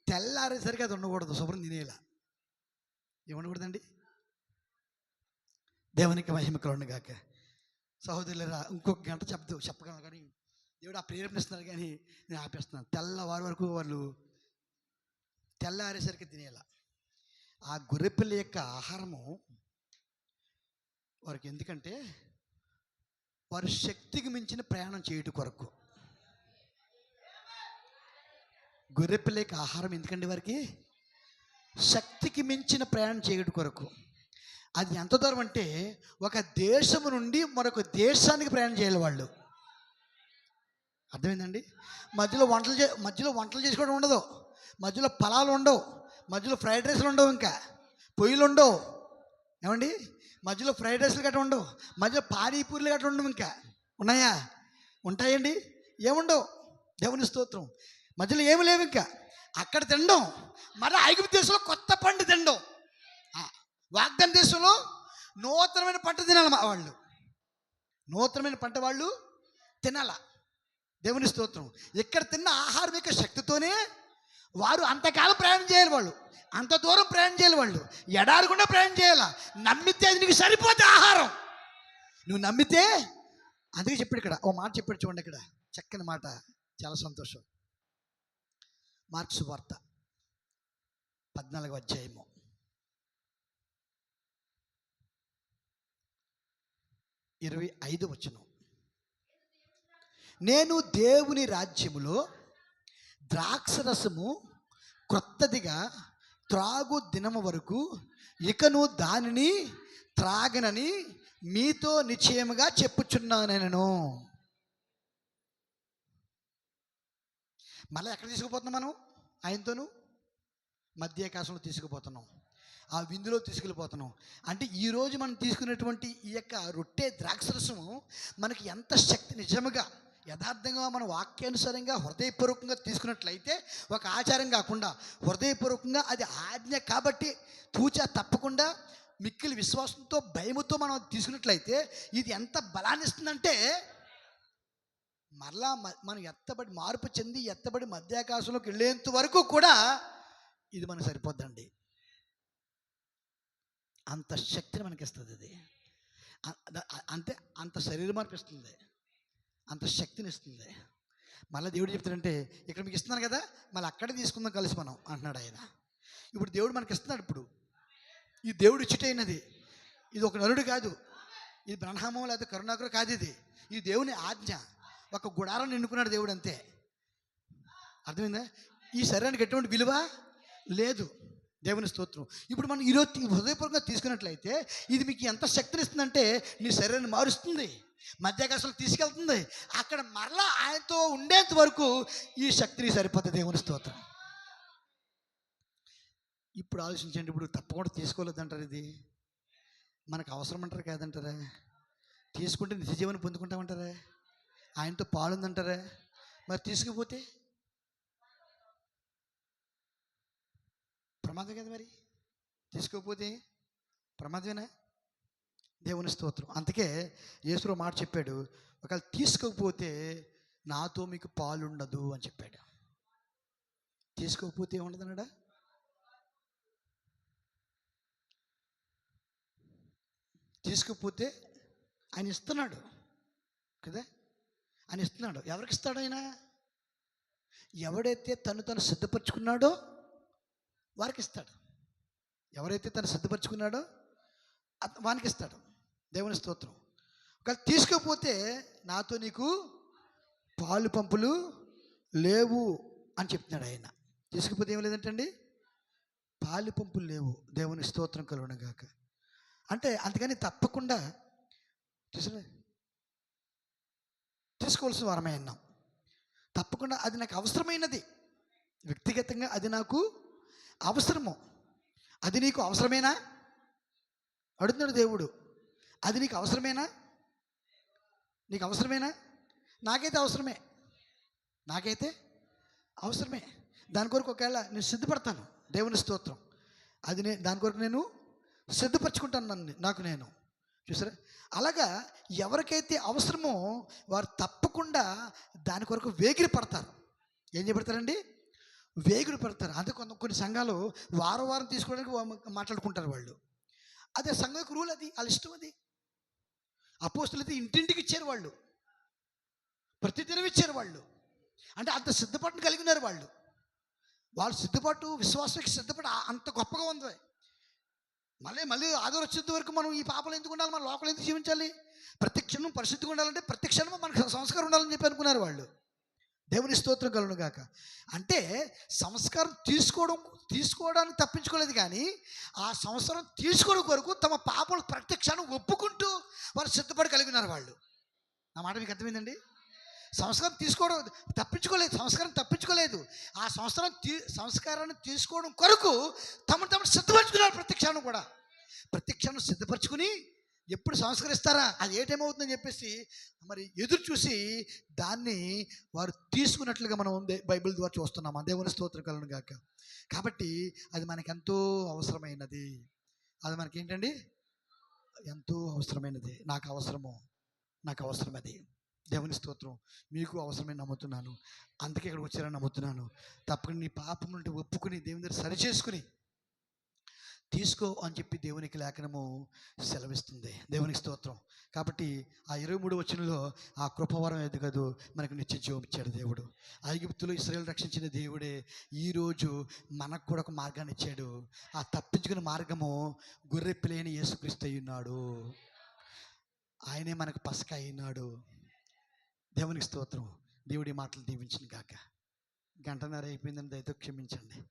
తెల్లారేసరికి అది ఉండకూడదు, శుభ్రం తినేలా. ఏమనకూడదండి? దేవునికి మహిమ కలుగును గాక. సహోదరులారా, ఇంకొక గంట చెప్పగలను కానీ దేవుడు ఆ ప్రేరేపణిస్తున్నారు, కానీ నేను ఆపేస్తున్నాను. తెల్లవారి వరకు వాళ్ళు తెల్లారేసరికి తినేలా. ఆ గొర్రెపిల్ల యొక్క ఆహారము వారికి ఎందుకంటే వారు శక్తికి మించిన ప్రయాణం చేయటం కొరకు. గొర్రెపిల్ల యొక్క ఆహారం ఎందుకంటే వారికి శక్తికి మించిన ప్రయాణం చేయటం కొరకు. అది ఎంత దూరం అంటే ఒక దేశము నుండి మరొక దేశానికి ప్రయాణం చేయాలి వాళ్ళు. అర్థమైందండి? మధ్యలో వంటలు చేసుకోవడం ఉండదు, మధ్యలో పొలాలు ఉండవు, మధ్యలో ఫ్రైడ్ రైస్లు ఉండవు, ఇంకా పొయ్యిలు ఉండవు. ఏమండి? మధ్యలో ఫ్రైడ్ రైస్లు గట్రా ఉండవు, మధ్యలో పానీపూరీలు గట్రా ఉండవు. ఇంకా ఉన్నాయా? ఉంటాయండి? ఏముండవు. దేవుని స్తోత్రం. మధ్యలో ఏమి లేవు. ఇంకా అక్కడ తినడం, మళ్ళీ ఐగుప్తు దేశంలో కొత్త పంట తినడం, వాగ్దాన దేశంలో నూతనమైన పంట తినాలి. వాళ్ళు నూతనమైన పంట వాళ్ళు తినాల. దేవుని స్తోత్రం. ఇక్కడ తిన్న ఆహారం యొక్క శక్తితోనే వారు అంతకాలం ప్రయాణం చేయాలి, వాళ్ళు అంత దూరం ప్రయాణం చేయాలి, వాళ్ళు ఎడారకుండా ప్రయాణం చేయాలి. నమ్మితే అది నీకు సరిపోతే ఆహారం, నువ్వు నమ్మితే. అందుకే చెప్పాడు ఇక్కడ ఓ మాట చెప్పాడు చూడండి, ఇక్కడ చక్కని మాట. చాలా సంతోషం. మార్క్సు వార్త 14వ అధ్యాయము 25వ వచనం. నేను దేవుని రాజ్యములో ద్రాక్షరసము క్రొత్తదిగా త్రాగు దినము వరకు ఇకను దానిని త్రాగనని మీతో నిశ్చయముగా చెప్పుచున్నాను. నేను మళ్ళీ ఎక్కడ తీసుకుపోతున్నాం? మనం ఆయనతోనూ మధ్యాకాశంలో తీసుకుపోతున్నాం, ఆ విందులో తీసుకెళ్ళిపోతున్నాం. అంటే ఈరోజు మనం తీసుకునేటువంటి ఈ యొక్క రొట్టె ద్రాక్షరసము మనకి ఎంత శక్తి, నిజముగా యథార్థంగా మన వాక్యానుసారంగా హృదయపూర్వకంగా తీసుకున్నట్లయితే, ఒక ఆచారం కాకుండా హృదయపూర్వకంగా అది ఆజ్ఞ కాబట్టి తూచా తప్పకుండా మిక్కిలి విశ్వాసంతో భయముతో మనం తీసుకున్నట్లయితే ఇది ఎంత బలాన్ని ఇస్తుందంటే, మరలా మనం ఎత్తబడి మార్పు చెంది ఎత్తబడి మధ్యాకాశంలోకి వెళ్ళేంత వరకు కూడా ఇది మనకు సరిపోద్దండి. అంత శక్తిని మనకి ఇస్తుంది ఇది. అంటే అంత శరీర మార్పు ఇస్తుంది, అంత శక్తిని ఇస్తుంది. మళ్ళీ దేవుడు చెప్తాడంటే, ఇక్కడ మీకు ఇస్తున్నాను కదా, మళ్ళీ అక్కడే తీసుకుందాం కలిసి మనం అంటున్నాడు ఆయన. ఇప్పుడు దేవుడు మనకి ఇస్తున్నాడు. ఇప్పుడు ఈ దేవుడు ఇచ్చిటైనది, ఇది ఒక నరుడు కాదు, ఇది బ్రహ్మం లేదా కరుణాకరు కాదు, ఇది దేవుని ఆజ్ఞ. ఒక గుడారాన్ని ఎన్నుకున్నాడు దేవుడు, అంతే. అర్థమైందా? ఈ శరీరానికి ఎటువంటి విలువ లేదు. దేవుని స్తోత్రం. ఇప్పుడు మనం ఈరోజు హృదయపూర్వకంగా తీసుకున్నట్లయితే ఇది మీకు ఎంత శక్తిని ఇస్తుందంటే, నీ శరీరాన్ని మారుస్తుంది, మధ్యాకాశంలో తీసుకెళ్తుంది. అక్కడ మరలా ఆయనతో ఉండేంత వరకు ఈ శక్తిని సరిపోతుంది. దేవుని స్తోత్రం. ఇప్పుడు ఆలోచించండి, ఇప్పుడు తప్పకుండా తీసుకోలేదంటారు, ఇది మనకు అవసరం అంటారా కాదంటారా? తీసుకుంటే నిత్య జీవనం పొందుకుంటామంటారా? ఆయనతో పాలుందంటారా? మరి తీసుకుపోతే ప్రమాదం కదా, మరి తీసుకోకపోతే ప్రమాదమేనా? దేవుని స్తోత్రం. అందుకే యేసు మాట చెప్పాడు, ఒకవేళ తీసుకోకపోతే నాతో మీకు పాలుండదు అని చెప్పాడు. తీసుకోకపోతే ఏముండదు అన్నాడా? తీసుకోకపోతే ఆయన ఇస్తున్నాడు కదా, ఆయన ఇస్తున్నాడు. ఎవరికి ఇస్తాడు ఆయన? ఎవడైతే తను సిద్ధపరచుకున్నాడో వారికి ఇస్తాడు. ఎవరైతే తను సిద్ధపరచుకున్నాడో వానికి ఇస్తాడు. దేవుని స్తోత్రం. ఒకవేళ తీసుకోకపోతే నాతో నీకు పాలు పంపులు లేవు అని చెప్తున్నాడు ఆయన. తీసుకపోతే ఏం లేదంటండి, పాలు పంపులు లేవు. దేవుని స్తోత్రం కలుగునుగాక. అంటే అందుకని తప్పకుండా తీసుకోవాల్సిన వారమే అన్నాం. తప్పకుండా అది నాకు అవసరమైనది, వ్యక్తిగతంగా అది నాకు అవసరము. అది నీకు అవసరమేనా అడుగుతున్నాడు దేవుడు. అది నీకు అవసరమేనా? నీకు అవసరమేనా? నాకైతే అవసరమే, నాకైతే అవసరమే. దాని కొరకు ఒకవేళ నేను సిద్ధపడతాను. దేవుని స్తోత్రం. అది దాని కొరకు నేను సిద్ధపరచుకుంటాను నాకు నేను. చూసారా? అలాగా ఎవరికైతే అవసరమో వారు తప్పకుండా దాని కొరకు వేగిరి పడతారు. ఏం చేయబడతారండి? వేగుడు పెడతారు. అదే కొన్ని సంఘాలు వారం తీసుకోవడానికి మాట్లాడుకుంటారు వాళ్ళు. అదే సంఘకు రూల్, అది వాళ్ళ ఇష్టం. అది అపోస్తులు అయితే ఇంటింటికి ఇచ్చారు వాళ్ళు, ప్రతిదినం ఇచ్చారు వాళ్ళు. అంటే అంత సిద్ధపాటును కలిగినారు వాళ్ళు. వాళ్ళు సిద్ధపాటు, విశ్వాసానికి సిద్ధపాటు అంత గొప్పగా ఉంది. మళ్ళీ ఆధారం వచ్చేంత వరకు మనం ఈ పాపలు ఎందుకు ఉండాలి, మన లోకలు ఎందుకు జీవించాలి? ప్రతి క్షణం పరిశుద్ధిగా ఉండాలంటే ప్రతి క్షణం మనకు సంస్కారం ఉండాలని చెప్పి అనుకున్నారు వాళ్ళు. దేవుని స్తోత్రం కలుగును గాక. అంటే సంస్కారం తీసుకోవడానికి తప్పించుకోలేదు, కానీ ఆ సంస్కారం తీసుకోవడం కొరకు తమ పాపలు ప్రత్యక్షాన్ని ఒప్పుకుంటూ వారు సిద్ధపడి కలిగి ఉన్నారు వాళ్ళు. నా మాట మీకు అర్థమైందండి? సంస్కారం తీసుకోవడం తప్పించుకోలేదు. ఆ సంస్కారాన్ని తీసుకోవడం కొరకు తమను సిద్ధపరచుకున్నారు. ప్రత్యక్షాన్ని సిద్ధపరచుకుని ఎప్పుడు సంస్కరిస్తారా, అది ఏ టైం అవుతుందని చెప్పేసి మరి ఎదురు చూసి దాన్ని వారు తీసుకున్నట్లుగా మనం బైబిల్ ద్వారా చూస్తున్నాం. దేవుని స్తోత్రం కలుగును గాక. కాబట్టి అది మనకి ఎంతో అవసరమైనది. అది మనకి ఏంటండి? ఎంతో అవసరమైనది. నాకు అవసరం అది. దేవుని స్తోత్రం. మీకు అవసరమైన నమ్ముతున్నాను. అందుకే ఇక్కడికి వచ్చారని నమ్ముతున్నాను. తప్పకుండా నీ పాపం నుండి ఒప్పుకుని దేవుని దగ్గర సరిచేసుకుని తీసుకో అని చెప్పి దేవునికి లేఖనము సెలవిస్తుంది. దేవునికి స్తోత్రం. కాబట్టి ఆ 23 వచనంలో ఆ కృపవరం ఏది కాదు, మనకు నిత్య జీవం ఇచ్చాడు దేవుడు. ఐగుప్తులో ఇశ్రాయేలు రక్షించిన దేవుడే ఈరోజు మనకు కూడా ఒక మార్గాన్ని ఇచ్చాడు. ఆ తప్పించుకునే మార్గము గొర్రె పిల్లైన యేసుక్రీస్తు అయి ఉన్నాడు. ఆయనే మనకు పసక అయినాడు. దేవునికి స్తోత్రం. దేవుడి మాటలు దీవించిన గాక. గంటన్నర అయిపోయిందని దయతో క్షమించండి.